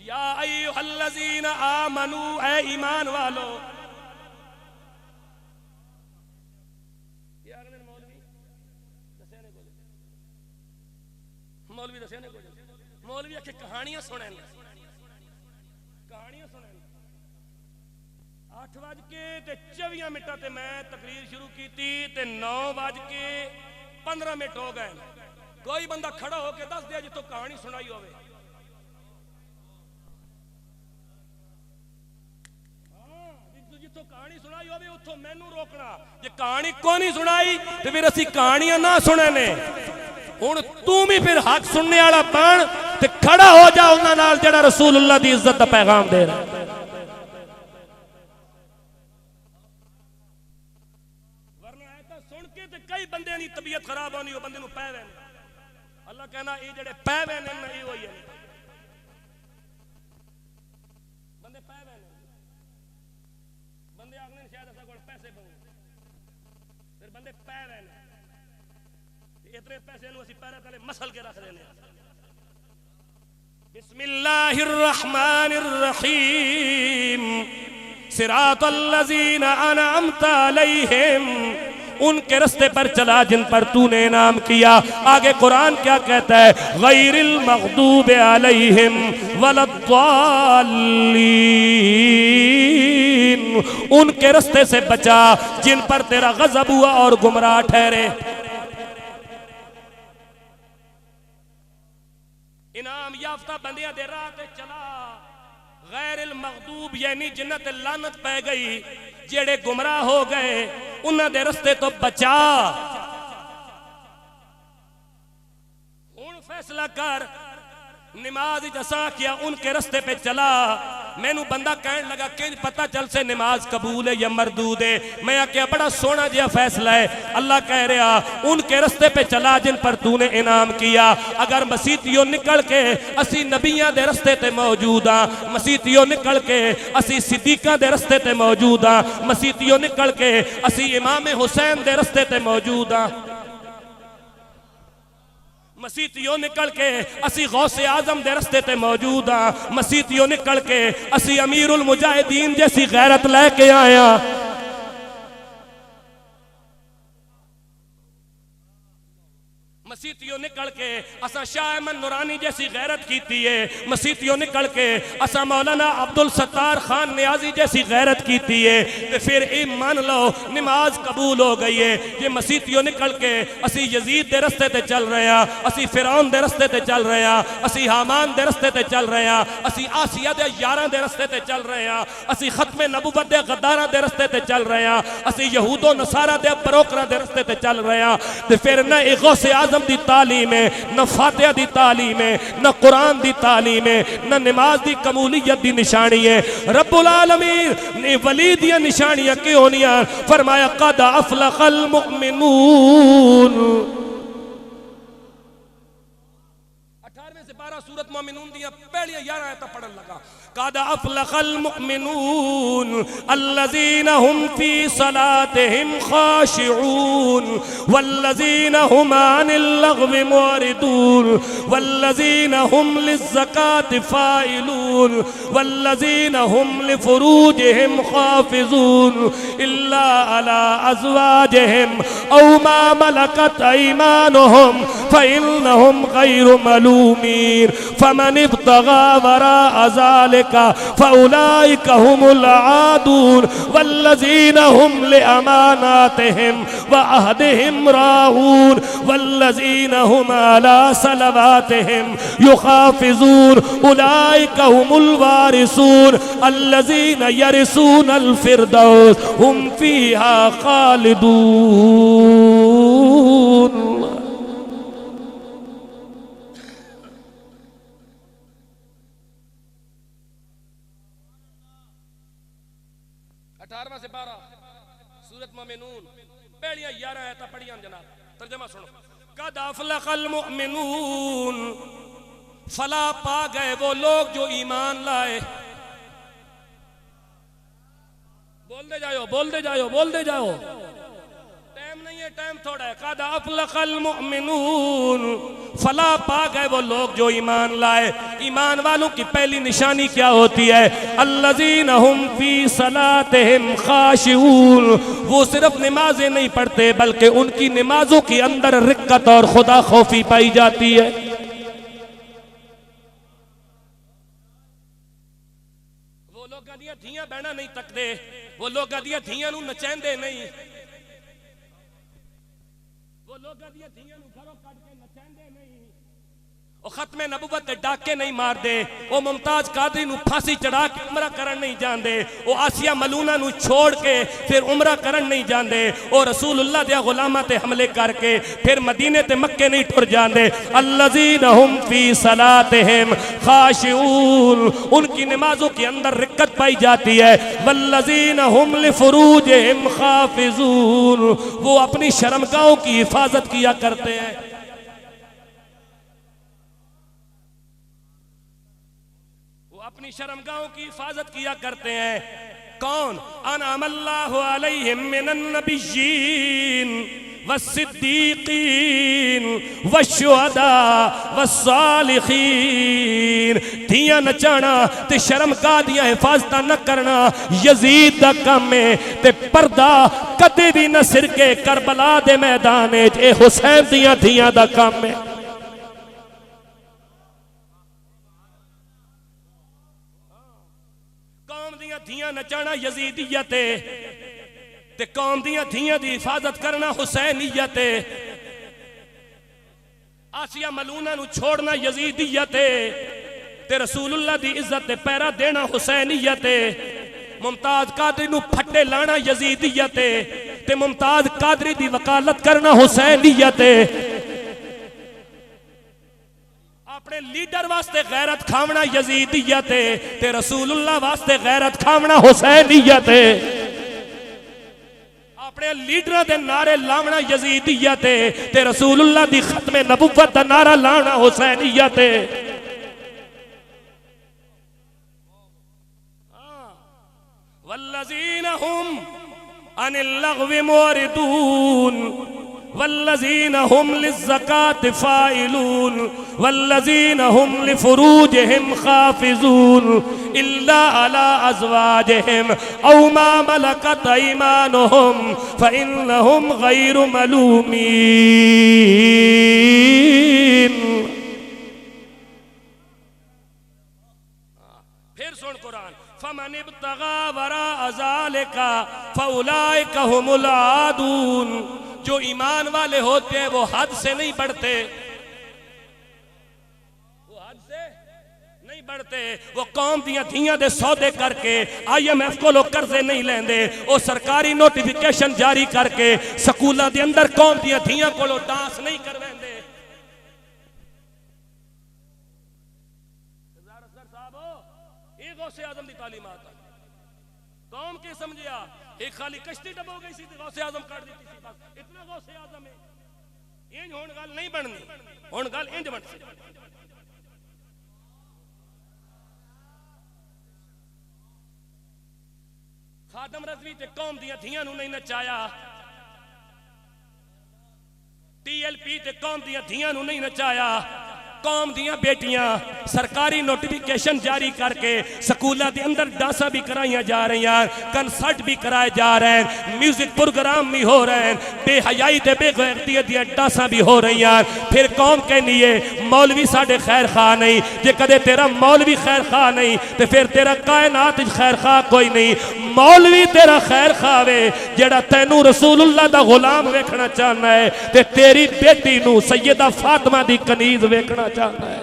या अय्युहल्लज़ीना आमनू, ऐ ईमान वालो। मौलवी दसिया ने कुछ, मौलवी आखे कहानियां सुने, कहानियां सुने। 8:24 ते मैं तकरीर शुरू की ते 9 15 मिनट हो गए, कोई बंदा खड़ा होके दस दे जितो कहानी सुनाई होवे। जितो कहानी सुनाई होवे उतो मैनू रोकना, जे कहानी को नहीं सुनाई तो फिर असी कहानियां ना सुने ने। हुण तू भी फिर हक सुनने वाला बन ते खड़ा हो जा उन्हां नाल जेड़ा रसूलुल्लाह दी इज्जत दा पैगाम दे रहा। कई बंदे की तबीयत खराब होनी, बंदे पै वैन, अल्लाह कहना ये जेडे पै वैन ये वही है बंदे पै वैन। बंदे आखने शायद असा कोल पैसे बहुत, फिर बंदे पै वैन, इतने पैसे असी पैर तले मसल के रख देने। बिस्मिल्लाहिर रहमानिर रहीम, सिरातल लज़ीना अनअमता अलैहिम, उनके रास्ते पर चला जिन पर तूने इनाम किया। आगे कुरान क्या कहता है, गैरिल मग़दूबि अलैहिम वलद्दाल्लीन, उनके रास्ते से बचा जिन पर तेरा गजब हुआ और गुमराह ठहरे। इनाम याफ्ता बंदियां दे राह ते चला, गैरिल मग़दूब यानी जिन्हां ते लानत पै गई, जेड़े गुमराह हो गए उन्हां दे रस्ते तो बचा। हुण फैसला कर, नमाज जसा किया उनके रस्ते पे चला। मैनू बंदा कहन लगा कि पता चल से नमाज कबूल है या मरदूद है। मैं आख्या बड़ा सोहना जिहा फैसला है। अल्लाह कह रहा उनके रस्ते पे चला जिन पर तूने इनाम किया। अगर मसीतियों निकल के असी नबियां दे रस्ते ते मौजूद हाँ, मसीतियों निकल के असी सिद्दीकां दे रस्ते ते मौजूद हाँ, मसीतियों निकल के असी इमाम हुसैन दे रस्ते ते मौजूद हाँ, मसीतियों निकल के असी गौसे आजम दे रस्ते ते मौजूद हाँ, मसीतियों निकल के असी अमीरुल मुजाहिदीन जैसी गैरत लेके आया। मसीतियों निकल के असा शाह अहमद नूरानी जैसी गैरत की है। मसीतियों निकल के असा मौलाना अब्दुल सत्तार खान नियाजी जैसी गैरत की है। तो फिर ये मान लो नमाज कबूल हो गई है। ये मसीतियों निकल के असी यजीद दे रस्ते ते चल रहे हैं, असी फिरौन दे रस्ते ते चल रहे हैं, असी हामान दे रस्ते ते चल रहे हैं, असी आसिया दे यारां दे रस्ते ते चल रहे हैं, असी खत्मे नबूवत दे गद्दारां दे रस्ते ते चल रहे हैं, असी यहूदो नसारा दे बरोकरां दे रस्ते ते चल रहे हैं। तो फिर न एक गौसे आजम दी तालीम है, न फातिहा दी तालीम है, न कुरान दी तालीम है, न नमाज दी कबूलियत दी निशानी है। रब्बुल आलमीन ने वली दी निशानियां क्यों होनियां? फरमाया कद अफलहल मुमिनून। 18 से 12 सूरत मोमिनून दी पहली 11 आयत पढ़न लगा। कद अफलहल मुमिनून अल्लज़ीना हुम फी सलातिहिम खाशिऊन वल्लज़ीना हुम अनिल लग़्वी मुअरिदून वल्लज़ीना हुम लिज़्ज़काति फ़ाइलून वल्लज़ीना हुम लिफ़ुरूजिहिम हाफ़िज़ून इल्ला अला अज़वाजिहिम औ मा मलकत अयमानुहुम फ़इन्नहुम गैरु मलूमीन फ़मन इब्तग़ा वराअ ज़ालिका फ़उलाइका हुमुल आदून वल्लज़ीना हुम लिअमानातिहिम व अहदिहिम राऊन वल्लज़ीना हुम अला सलवातिहिम युहाफ़िज़ून उलाइका हुमुल वारिसून अल्लज़ीना यरिसूनल फ़िरदौस हुम फ़ीहा ख़ालिदून। से 12 सूरत मोमिनून पहलियां 11 आयतां पढ़ियां जनाब। तर्जुमा सुनो। कद अफलहल मुमिनून, फला पा गए वो लोग जो ईमान लाए। बोलते जाओ बोलते जाओ बोलते जाओ, टाइम नहीं है, टाइम थोड़ा है। कद अफलहल मुमिनून, फला पा गए वो लोग जो ईमान लाए। ईमान वालों की पहली निशानी क्या होती है? अल्लज़ीना हुम फी सलातिहिम खाशिऊन, वो सिर्फ नमाजें नहीं पढ़ते बल्कि उनकी नमाजों के अंदर रिक्कत और खुदा खौफी पाई जाती है। वो लोग गदियां धियां बहना नहीं तकते, वो लोग गदियां धियां नू नचैंदे नहीं, वो वो लोग धियां नूं घरों कट के नचांदे नहीं, वो खत्मे नबुवत दे डाके नहीं मार दे, वो मुमताज कादरी नूं फांसी चढ़ा के उमरा करन नहीं जांदे, वो आसिया मलूना नूं छोड़ के फिर उमरा करन नहीं जांदे, वो रसूलुल्लाह दे गुलामां ते हमले करके फिर मदीने ते मक्के नहीं टुर जांदे। अल्लज़ीना हुम फी सलातिहिम खाशिऊन, उनकी नमाजों के अंदर रिक्कत पाई जाती है। वल्लज़ीना हुम लिफुरूजिहिम हाफिजून, वो अपनी शर्मगाहों की हिफाजत किया करते हैं। अपनी शर्मगाहों की हिफाजत किया करते हैं। कौन? अनअमल्लाहु अलैहिम मिनन नबिय्यीन वस्सिद्दीकीन वश्शुहदा वस्सालिहीन। धियां नचाना ते शर्मगाह दियां हिफाजत न करना यजीद दा काम है, ते पर्दा कदे भी न सिरके करबला दे मैदान च ए हुसैन दियां धियां दा काम है। धियां नचाना यजीदियत ते कौम दियां धियां दी हिफाजत करना हुसैनियत। आसिया मलूना नूं छोड़ना यजीदियत ते रसूलुल्लाह दी इज्जत ते पैरा देना हुसैनियत। मुमताज कादरी नूं फट्टे लाना यजीदियत ते मुमताज कादरी दी वकालत करना हुसैनियत। अपने लीडर वास्ते गैरत खावना यजीदियत ते रसूलुल्लाह वास्ते गैरत खावना हुसैनियत। अपने लीडर दे नारे लावना यजीदियत ते रसूलुल्लाह दी खत्मे नबुव्वत दा नारा लाना हुसैनियत। वल्लज़ीना हुम अनिल लग़्वी मुअरिदून वल्लज़ीना हुम लिज़्ज़काति फ़ाइलून वल्लज़ीना हुम लिफ़ुरूजिहिम खाफ़िज़ून इल्ला अला अज़वाजिहिम औ मा मलकत अयमानुहुम फ़इन्नहुम गैरु मलूमीन। फिर सुन कुरान, फ़मन इब्तग़ा वराअ ज़ालिका फ़उलाइका हुमुल आदून। जो ईमान वाले होते हैं वो हद से नहीं बढ़ते, वो हद से नहीं बढ़ते। वो कौम दियां धियां दे सौदे करके IMF को लोग कर्जे नहीं लेंदे, वो सरकारी नोटिफिकेशन जारी करके स्कूलों के अंदर कौम दियां धियां को लोग डांस नहीं करवेंदे। ये गौसे आजम की तालीमात है। कौम के समझिया एक खाली कश्ती डबो गई सी गौसे आजम काट दी सी, बस इतना गौसे आजम है। इंज होण गल नहीं बननी, होण गल इंज बन सी। खादम रज़वी ते कौम दियां धियां नूं नहीं नचाया, TLP ते कौम दियां धियां नूं नहीं नचाया। कौम दियां बेटियां सरकारी नोटिफिकेशन जारी करके स्कूलों के अंदर डांसा भी कराई जा रही हैं, कंसर्ट भी कराए जा रहे हैं, म्यूजिक प्रोग्राम भी हो रहे हैं, बेहयाई ते बेगैरती दियां डांसा भी हो रही हैं। फिर कौम कहनी है मौलवी साडे खैर खा नहीं। जे कदे तेरा मौलवी खैर खा नहीं तो फिर तेरा कायनात खैर खा कोई नहीं। मौलवी तेरा खैर खावे जेड़ा तैनू रसूलुल्लाह दा गुलाम वेखना चाहना है ते तेरी बेटी नू सैयदा फातिमा दी कनीज वेखना चाहता है।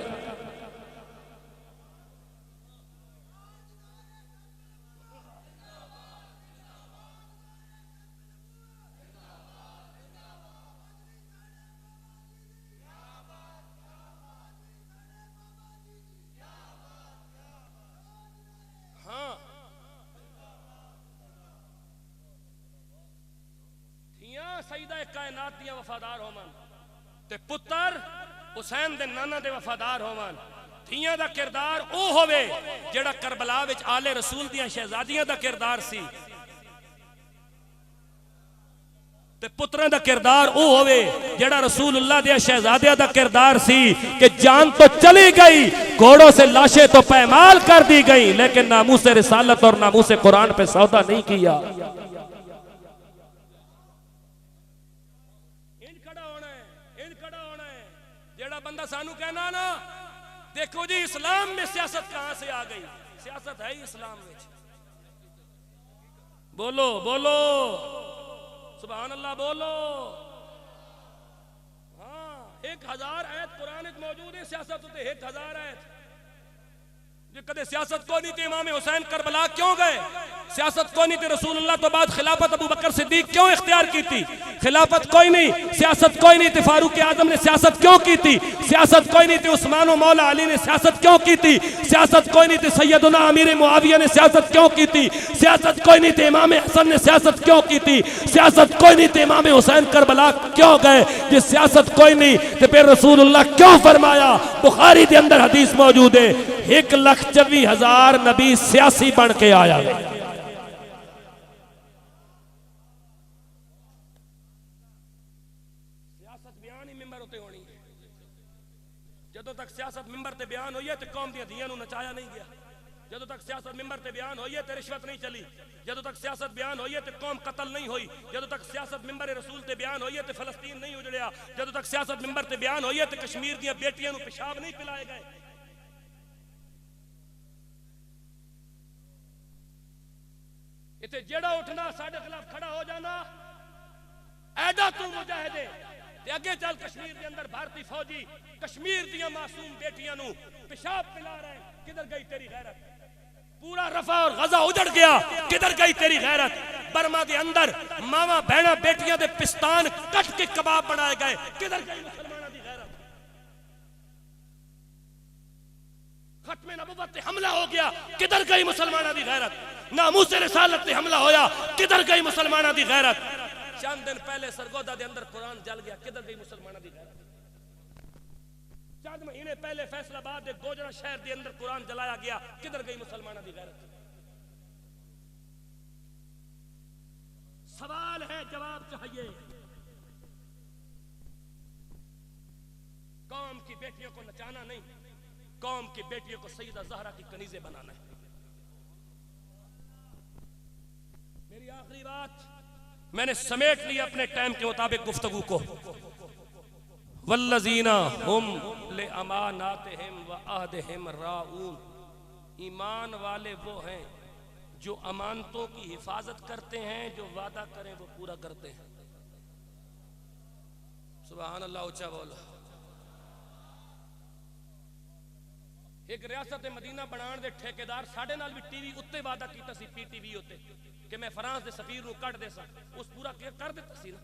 हाँ, धियां सईदा कायनात दियां वफादार होवन ते पुत्र हुसैन दे नाना दे वफादार होवन। धियां दा किरदार ओ होवे जेड़ा करबला विच आले रसूल दियां शहजादियां दा किरदार सी, ते पुत्रां दा किरदार ओ होवे जेड़ा रसूलुल्लाह दे शहजादियां दा किरदार सी कि जान तो चली गई, घोड़ों से लाशें तो पैमाल कर दी गई, लेकिन नामूस रिसालत और नामूस कुरान पे सौदा नहीं किया। बंदा सानू कहना ना देखो जी इस्लाम में सियासत कहां से आ गई, सियासत है ही इस्लाम में। बोलो बोलो सुभान अल्लाह बोलो। 1000 आयत कुरान मौजूद है सियासत होते 1000 आयत जो कदे सियासत को नहीं थी इमाम हुसैन करबला क्यों गए सियासत को नहीं थी रसूलुल्लाह तो बाद खिलाफत अबू बकर सिद्दीक क्यों इख्तियार की थी खिलाफत कोई नहीं सियासत कोई नहीं थी फारूक आजम ने सियासत क्यों की थी सियासत कोई नहीं थी उस्मान व मौला अली ने सियासत क्यों की थी सियासत कोई नहीं थी सैयदुना अमीर मुआविया ने सियासत क्यों की थी सियासत कोई नहीं थी इमाम हसन ने सियासत क्यों की थी सियासत कोई नहीं थी इमाम हुसैन करबला क्यों गए जिस सियासत कोई नहीं तो फिर रसूलुल्लाह क्यों फरमाया बुखारी के अंदर हदीस मौजूद है 1,24,000 नबी सियासी बन के आया सियासत बयान ही मिंबर उत्ते होनी है जदों तक सियासत मिंबर ते बयान होई है ते कौम दी धियां नूं नचाया नहीं गया जदों तक सियासत मिंबर ते बयान होई है ते रिश्वत नहीं चली जदों तक सियासत बयान होई है ते कौम कत्ल नहीं हुई जदों तक सियासत मिंबर रसूल ते बयान होई है ते फलस्तीन नहीं उजड़िया जदों तक सियासत मिंबर ते बयान होई है ते कश्मीर दी बेटियां नूं पेशाब नहीं पिलाए गए इतने जेड़ा उठना साढ़े खिलाफ खड़ा हो जाना ऐडा तू मुजाहिदे अगे चल कश्मीर के अंदर भारतीय फौजी कश्मीर दिया मासूम बेटियां नू पेशाब पिला रहे किधर गई तेरी गैरत पूरा रफा और गजा उजड़ गया किधर गई तेरी गैरत बर्मा के अंदर मावा बहना बेटियां दे पिस्तान कट के कबाब बनाए गए किधर गई मुसलमाना दी गैरत खत्मे नबुव्वत पे हमला हो गया किधर गई मुसलमाना दी गैरत नामूस रिसालत पे हमला होया किधर गई मुसलमाना दी गैरत चंद दिन पहले सरगोदा के अंदर कुरान जल गया किधर गई मुसलमाना दी गैरत चंद महीने पहले फैसलाबाद के गोजरा शहर के अंदर कुरान जलाया गया किधर गई मुसलमाना दी गैरत सवाल है जवाब चाहिए कौम की बेटियों को नचाना नहीं कौम की बेटियों को सईदा ज़हरा की कनीज़े बनाना है मेरी आखिरी बात मैंने समेट लिया अपने टाइम के मुताबिक गुफ्तगू को वल्लज़ीना हुम ले अमानातिहिम व अहदिहिम राऊन ईमान वाले वो हैं जो अमानतों की हिफाजत करते हैं जो वादा करें वो पूरा करते हैं सुभान अल्लाह ऊंचा बोलो एक रियासत मदीना बनाने दे ठेकेदार साढ़े नाल भी टीवी उत्ते वादा कीता सी पीटीवी उत्ते कि मैं फ्रांस के सफीर नूं कट दे सा उस पूरा कर दिता सी ना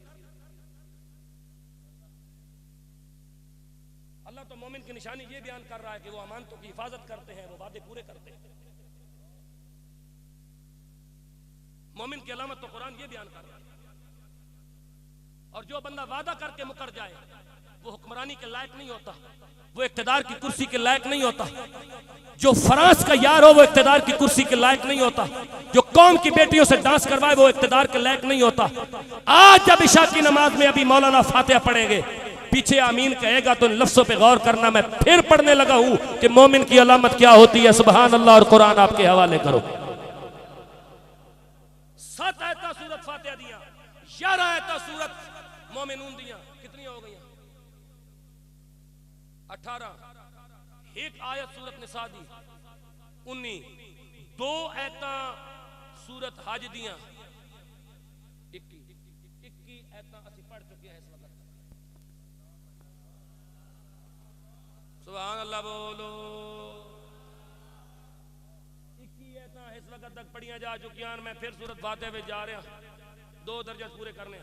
अल्लाह तो मोमिन की निशानी ये बयान कर रहा है कि वो अमानतों की हिफाजत करते हैं वो वादे पूरे करते हैं मोमिन की अलामत तो कुरान ये बयान कर रहा है और जो बंदा वादा करके मुकर जाए वो हुक्मरानी के लायक नहीं होता वो इख्तिदार की कुर्सी के लायक नहीं होता जो फ्रांस का यार हो वो इख्तिदार की कुर्सी के लायक नहीं होता जो कौम की बेटियों से डांस करवाए वो इख्तिदार के लायक नहीं होता आज जब इशा की नमाज में अभी मौलाना फातिहा पढ़ेंगे पीछे आमीन कहेगा तो इन लफ्जों पे गौर करना मैं फिर पढ़ने लगा हूं कि मोमिन की अलामत क्या होती है सुभान अल्लाह और कुरान आपके हवाले करो 7 आयता सूरत फातिहा दिया 11 आयता सूरत मोमिनून दिया कितनी हो गई 18 एक आयत सूरत निसा दी 19 2 आयता सूरत हज दिया 21 आयता असि पढ़ चुके हैं इस वक्त सुभान अल्लाह बोलो 21 आयता इस वक्त तक पढ़ियां जा चुकी हैं मैं फिर सूरत फातिहा में जा रहा 2 दर्जे पूरे करने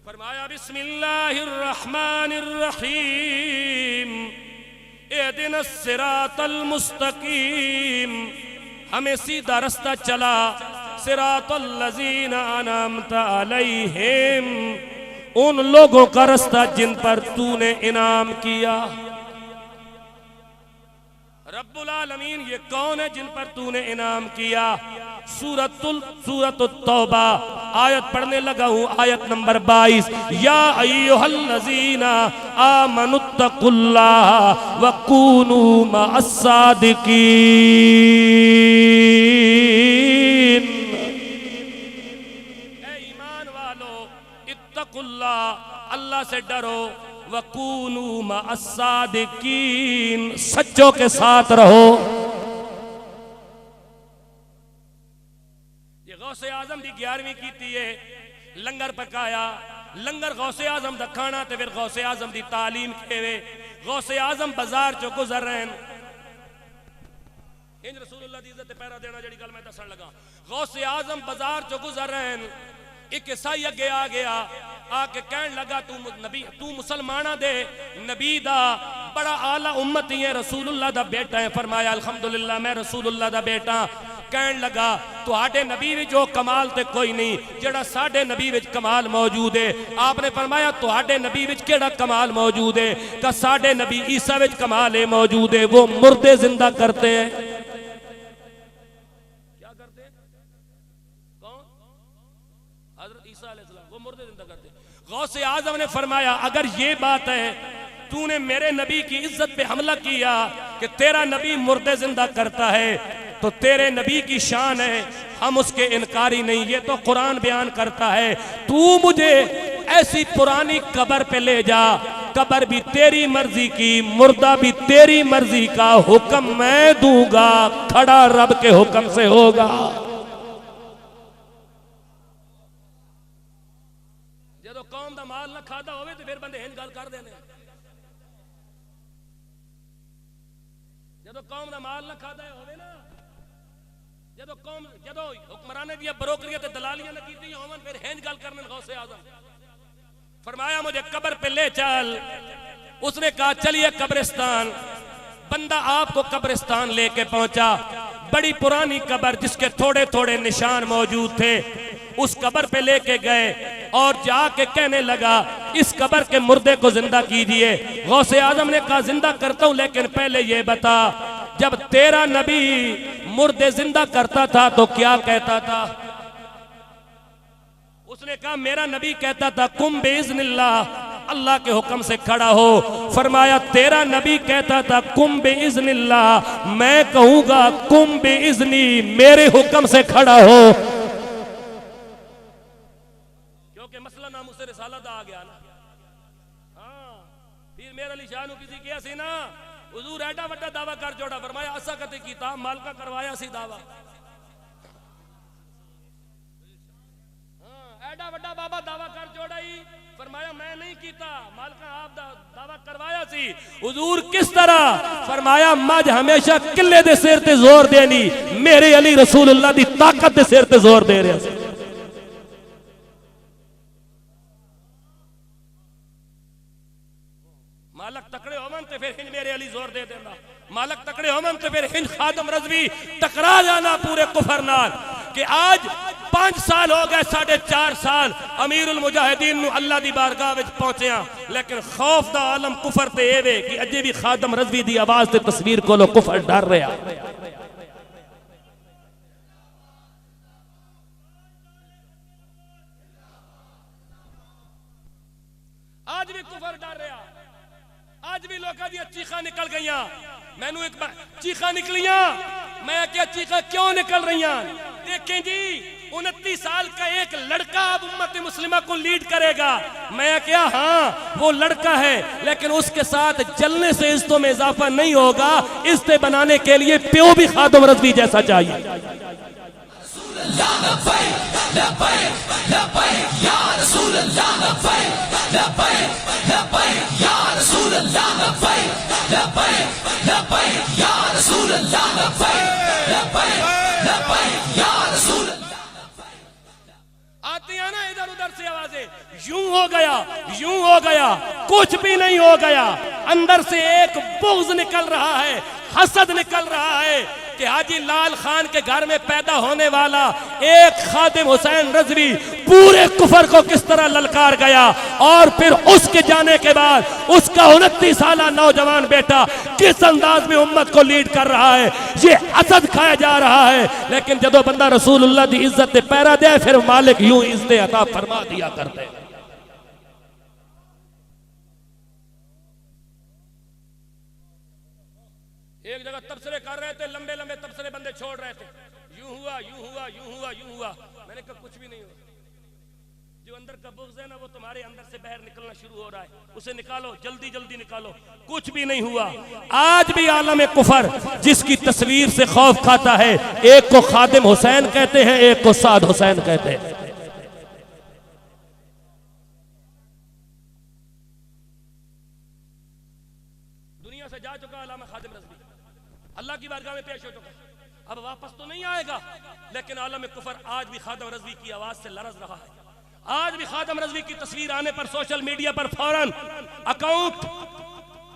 फरमाया बिस्मिल्लाहिर रहमानिर रहीम इहदिनस सिरातल मुस्तकीम हमें सीधा रास्ता चला सिरातल लजीना अनअमता अलैहिम उन लोगों का रास्ता जिन पर तूने इनाम किया रब्बुल आलमीन ये कौन है जिन पर तूने इनाम किया सूरत तौबा आयत पढ़ने लगा हूं आयत नंबर 22 या अय्युहल्लज़ीना आमनुत्तकुल्लाह व कूनू मअस्सादिकीन ए ईमान वालो इत्तकुल्लाह अल्लाह से डरो वकूनू मअस्सादिकीन सच्चों के साथ रहो ये गौसे आजम की 11वीं की थी लंगर पकाया लंगर गौसे आजम दा खाना ते फिर गौसे आजम दी तालीम केवे गौसे आजम बाजार चो गुजर रहे हैं इंज रसूलुल्लाह दी इज्जत पैरा देना जड़ी गल मैं दसन लगा गौसे आजम बाजार चो गुजर रहे हैं एक ईसाई अगे आ गया आके कहन लगा तू नबी तू मुसलमाना दे नबी दा बड़ा आला उम्मती है रसूलुल्लाह दा बेटा है फरमाया अल्हम्दुलिल्लाह मैं रसूलुल्लाह दा बेटा कहन लगा तुहाडे नबी विच जो कमाल ते कोई नहीं जेड़ा साडे नबी विच कमाल मौजूद है आपने फरमाया तुहाडे नबी विच केड़ा कमाल मौजूद है का साडे नबी ईसा विच कमाल है मौजूद है वो मुर्दे जिंदा करते हैं क्या करते हैं कौन हजरत ईसा अलैहिस्सलाम वो मुर्दे जिंदा करते हैं गौसे आजम ने फरमाया अगर ये बात है तूने मेरे नबी की इज्जत पे हमला किया कि तेरा नबी मुर्दे जिंदा करता है तो तेरे नबी की शान है हम उसके इनकारी नहीं ये तो कुरान बयान करता है तू मुझे ऐसी पुरानी कब्र पे ले जा कब्र भी तेरी मर्जी की मुर्दा भी तेरी मर्जी का हुक्म मैं दूंगा खड़ा रब के हुक्म से होगा जो कौम दा माल ना खाता होवे तो फिर बंदे हिंद गल कर देने जो कौम दा माल ना खाता होवे ना जो कौम जो हुक्मराने दी बरोकरियां ते दलालियां ना कीती होवन फिर हिंद गल करने गौसे आजम फरमाया मुझे कब्र पे ले चल उसने कहा चलिए कब्रिस्तान बंदा आपको कब्रिस्तान लेके पहुंचा बड़ी पुरानी कब्र जिसके थोड़े थोड़े निशान मौजूद थे उस कब्र पे लेके गए और जाके कहने लगा इस कब्र के मुर्दे को जिंदा कीजिए गौसे आजम ने कहा जिंदा करता हूं लेकिन पहले ये बता जब तेरा नबी मुर्दे जिंदा करता था तो क्या कहता था उसने कहा मेरा नबी कहता था कुम बेइज़्निल्लाह अल्लाह के हुक्म से खड़ा हो फरमाया तेरा नबी कहता था कुम बेइज़्निल्लाह मैं कहूंगा कुम बेइज़्नी मेरे हुक्म से खड़ा हो क्योंकि मसला नाम उससे रिसालत आ गया ना हाँ फिर मेरे अली शाह किसी किया सी ना हुजूर एडा वड्डा दावा कर जोड़ा फरमाया असा कते कीता मालका करवाया सी दावा एडा वड्डा बाबा दावा कर जोड़ाई फरमाया मैं नहीं कीता मालका आप दावा करवाया सी हुजूर किस तरह फरमाया मज हमेशा किले दे सिर ते जोर देनी मेरे अली रसूलुल्लाह दी ताकत दे सिर ते जोर दे रहा सी मालक तकड़े होवन ते फिर हिंद मेरे अली जोर दे देना मालक तकड़े होवन ते फिर हिंद खादम रज़वी टकरा जाना पूरे कुफर नाल कि आज 5 साल हो गए 4.5 साल अमीरुल मुजाहिदीन अल्लाह दी बारगाह विच पहुंचे लेकिन खौफ दा आलम कुफर ते एवे कि अजे भी खादम रज़वी दी आवाज ते तस्वीर कोलो कुफर डर रहा आज भी कुफर डर रहा आज भी लोगों दी चीखा निकल गई मैनू एक बार चीखा निकलियां मैं क्या चीखा क्यों निकल रही देखें जी 29 साल का एक लड़का अब उम्मत मुस्लिमा को लीड करेगा मैं क्या हाँ वो लड़का है लेकिन उसके साथ जलने से इज्जतों में इजाफा नहीं होगा इज्जतें बनाने के लिए प्यो भी खादम रज़वी जैसा चाहिए आती है ना इधर उधर से आवाजें यूं हो गया कुछ भी नहीं हो गया अंदर से एक बुग़्ज़ निकल रहा है हसद निकल रहा है कि हाजी लाल खान के घर में पैदा होने वाला एक खादिम हुसैन रज़वी पूरे कुफर को किस तरह ललकार गया और फिर उसके जाने के बाद उसका 29 साला नौजवान बेटा किस अंदाज में उम्मत को लीड कर रहा है ये असद खाया जा रहा है लेकिन जब बंदा रसूलुल्लाह की इज्जत पैरा दे फिर मालिक यूं इज्जत अता फरमा दिया करते एक जगह तबसरे कर रहे थे लंबे लंबे तबसरे बंदे छोड़ रहे थे यूं हुआ मैंने कहा कुछ भी नहीं हुआ जो अंदर का बुग़्ज़ है ना वो तुम्हारे अंदर से बाहर निकलना शुरू हो रहा है उसे निकालो जल्दी जल्दी निकालो कुछ भी नहीं हुआ आज भी आलम कुफर जिसकी तस्वीर से खौफ खाता है एक को खादिम हुसैन कहते हैं एक को साद हुसैन कहते हैं से जा चुका अल्लामा खादिम रज़वी, अल्लाह की बारगाह में पेश हो चुका, अब वापस तो नहीं आएगा, लेकिन आलम कुफर आज भी खादिम रज़वी की आवाज से लरज़ रहा है। आज भी खादिम रज़वी की तस्वीर आने पर सोशल मीडिया पर फौरन अकाउंट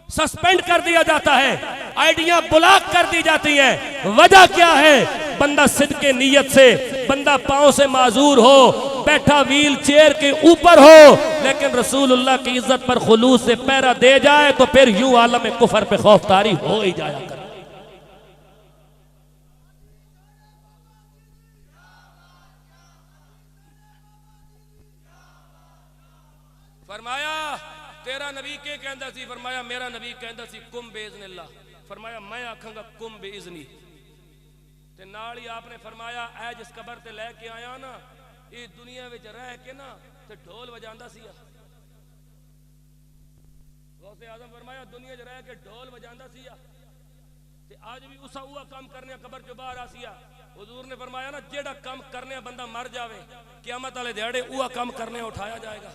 सस्पेंड कर दिया जाता है, आईडियां ब्लॉक कर दी जाती हैं। वजह क्या है? बंदा सिद्के नीयत से, बंदा पांव से माजूर हो, बैठा व्हील चेयर के ऊपर हो, लेकिन रसूलुल्लाह की इज्जत पर खुलूस से पैरा दे जाए तो फिर यूं आलम कुफर पे खौफतारी हो ही जाया कर। फरमाया तेरा नबी के कहंदा सी, फरमाया मेरा नबी कहंदा सी कुम बेइज़्निल्लाह, फरमाया मैं आखांगा कुम बेइज़्नी, ते नाल ही आपने फरमाया ऐ जिस कबर ते लेके आया ना, ये दुनिया विच रह के ना ते ढोल बजांदा सी। गौसे आजम फरमाया दुनिया च रह के ढोल बजांदा सी, ते आज भी उसा हुआ काम करने कबर चो बाहर आसिया। हुजूर ने फरमाया ना जेड़ा काम करने बंदा मर जावे, क़यामत वाले दिहाड़े हुआ काम करने उठाया जाएगा,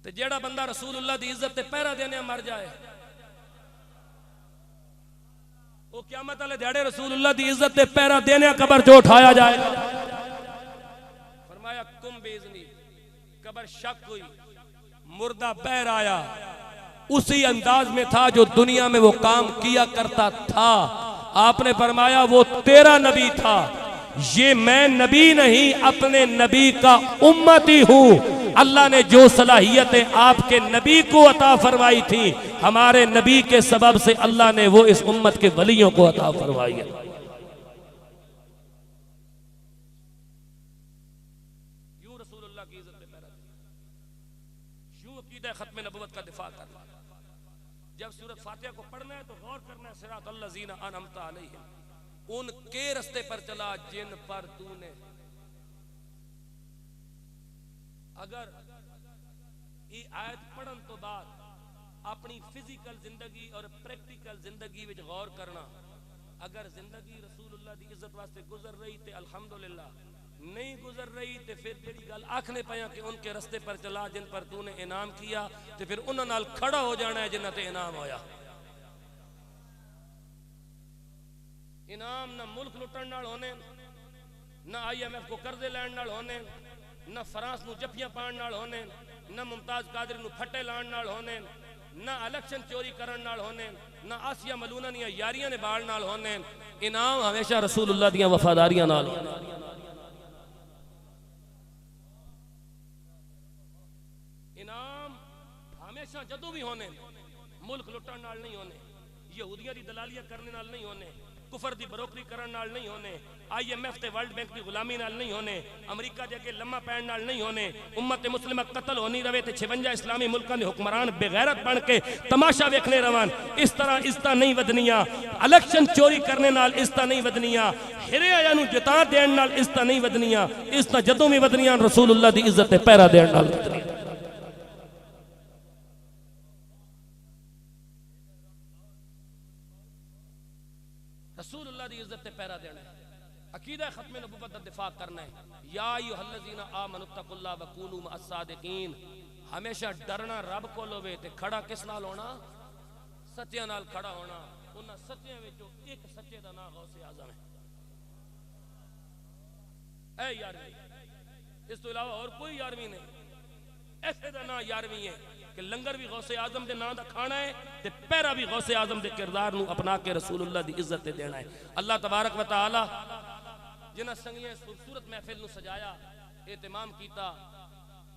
ते जेड़ा बंदा रसूलुल्लाह दी इज्जत ते पहरा देने मर जाए, वो क़यामत वाले दिहाड़े रसूलुल्लाह दी इज्जत ते पहरा देने कबर जो उठाया जाएगा। फरमाया कुम बेइज़्नी, कबर शक हुई, मुर्दा पैर आया, उसी अंदाज में था जो दुनिया में वो काम किया करता था। आपने फरमाया वो तेरा नबी था, ये मैं नबी नहीं अपने नबी का उम्मती हूं। अल्लाह ने जो सलाहियतें आपके नबी को अता फरमाई थी, हमारे नबी के सबब से अल्लाह ने वो इस उम्मत के वलियों को अता फरमाई है। यूं रसूलुल्लाह की इज्जत पे पैरा, यूं अकीदा खत्म नबुव्वत का दिफा करना। जब सूरत फातिहा को पढ़ना है तो गौर करना है, सिरातल लज़ीना अनअमता अलैहिम, उनके रास्ते पर चला जिन पर तूने। अगर ये आयत पढ़न तो बाद अपनी फिजिकल जिंदगी और प्रैक्टिकल जिंदगी विच गौर करना, अगर जिंदगी रसूलुल्लाह दी इज्जत वास्ते गुजर रही ते अल्हम्दुलिल्लाह, नहीं गुजर रही ते फिर जेड़ी गल आखने पाया कि उनके रास्ते पर चला जिन पर तूने इनाम किया, ते फिर उन्हां नाल खड़ा हो जाना है जिन्हां ते इनाम होया। इनाम ना मुल्क लुटन नाल होने, ना IMF को कर्जे लैन नाल होने, ना फ्रांस नू जफियां पाण नाल होने, ना मुमताज कादरी नू फटे लाण नाल होने, ना इलेक्शन चोरी करन नाल होने, ना आसिया मलूना दी यारियां निभाण नाल होने। इनाम हमेशा रसूलुल्लाह दी वफादारियां नाल होने। इनाम हमेशा जदों भी होने मुल्क लुटन नाल नहीं होने, यहूदियां दी दलालियां करने नाल नहीं होने, कुफर दी बरोकरी करन नाल नहीं होने, IMF ते वर्ल्ड बैंक की गुलामी नाल नहीं होने, अमरीका दे अगे लम्मा पैण नाल नहीं होने। उम्मत मुस्लिमा कत्ल होनी रवे ते 56 इस्लामी मुल्कां दे हुक्मरान बेगैरत बन के तमाशा वेखने रवन, इस तरह इज्जतां नहीं वधनियां। इलेक्शन चोरी करने नाल इज्जतां नहीं वधनियां, हिरे आया नू जिता देण नाल इज्जतां नहीं वधनियां। इज्जतां जदों भी वधनियां रसूलुल्लाह दी इज्जत ते पहरा देण नाल वधनियां। रसूलुल्लाह दी इज्जत ते पहरा देना है, अकीदा खत्म नबुव्वत दा दिफा करना है। या अय्युहल्लज़ीना आमनुत्तकुल्लाह व कूनू मअस सादिकीन, हमेशा डरना रब को लोवे ते खड़ा किस नाल होना? सच्चियां नाल खड़ा होना। उन्हां सच्चियां विचों एक सच्चे दा नाम गौसे आजम है। ऐ यारवी, इस तो इलावा और कोई यारवी नहीं, ऐसे दा नाम यारवी है कि लंगर भी गौसे आजम के नाम का खाना है, ते पहरा भी गौसे आजम के किरदार नू अपना के रसूलुल्लाह दी इज्जत देना है। अल्लाह तबारक व तआला जिन्हां संगियां खूबसूरत महफिल नू सजाया, एहतमाम कीता,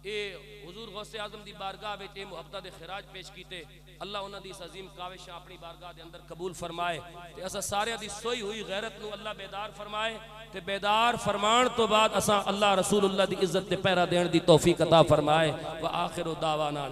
ये हुजूर गौसे आजम दी बारगाह विच ये मुहब्बत दे खिराज पेश कीते, अल्लाह उन्हां दी इस अजीम काविश अपनी बारगाह दे अंदर कबूल फरमाए, ते असां सारियां दी सोई हुई गैरत नू अल्लाह बेदार फरमाए, ते बेदार फरमान तो बाद असां अल्लाह रसूलुल्लाह दी इज्जत ते पहरा देण दी तौफीक अता फरमाए। व आखिरु दावाना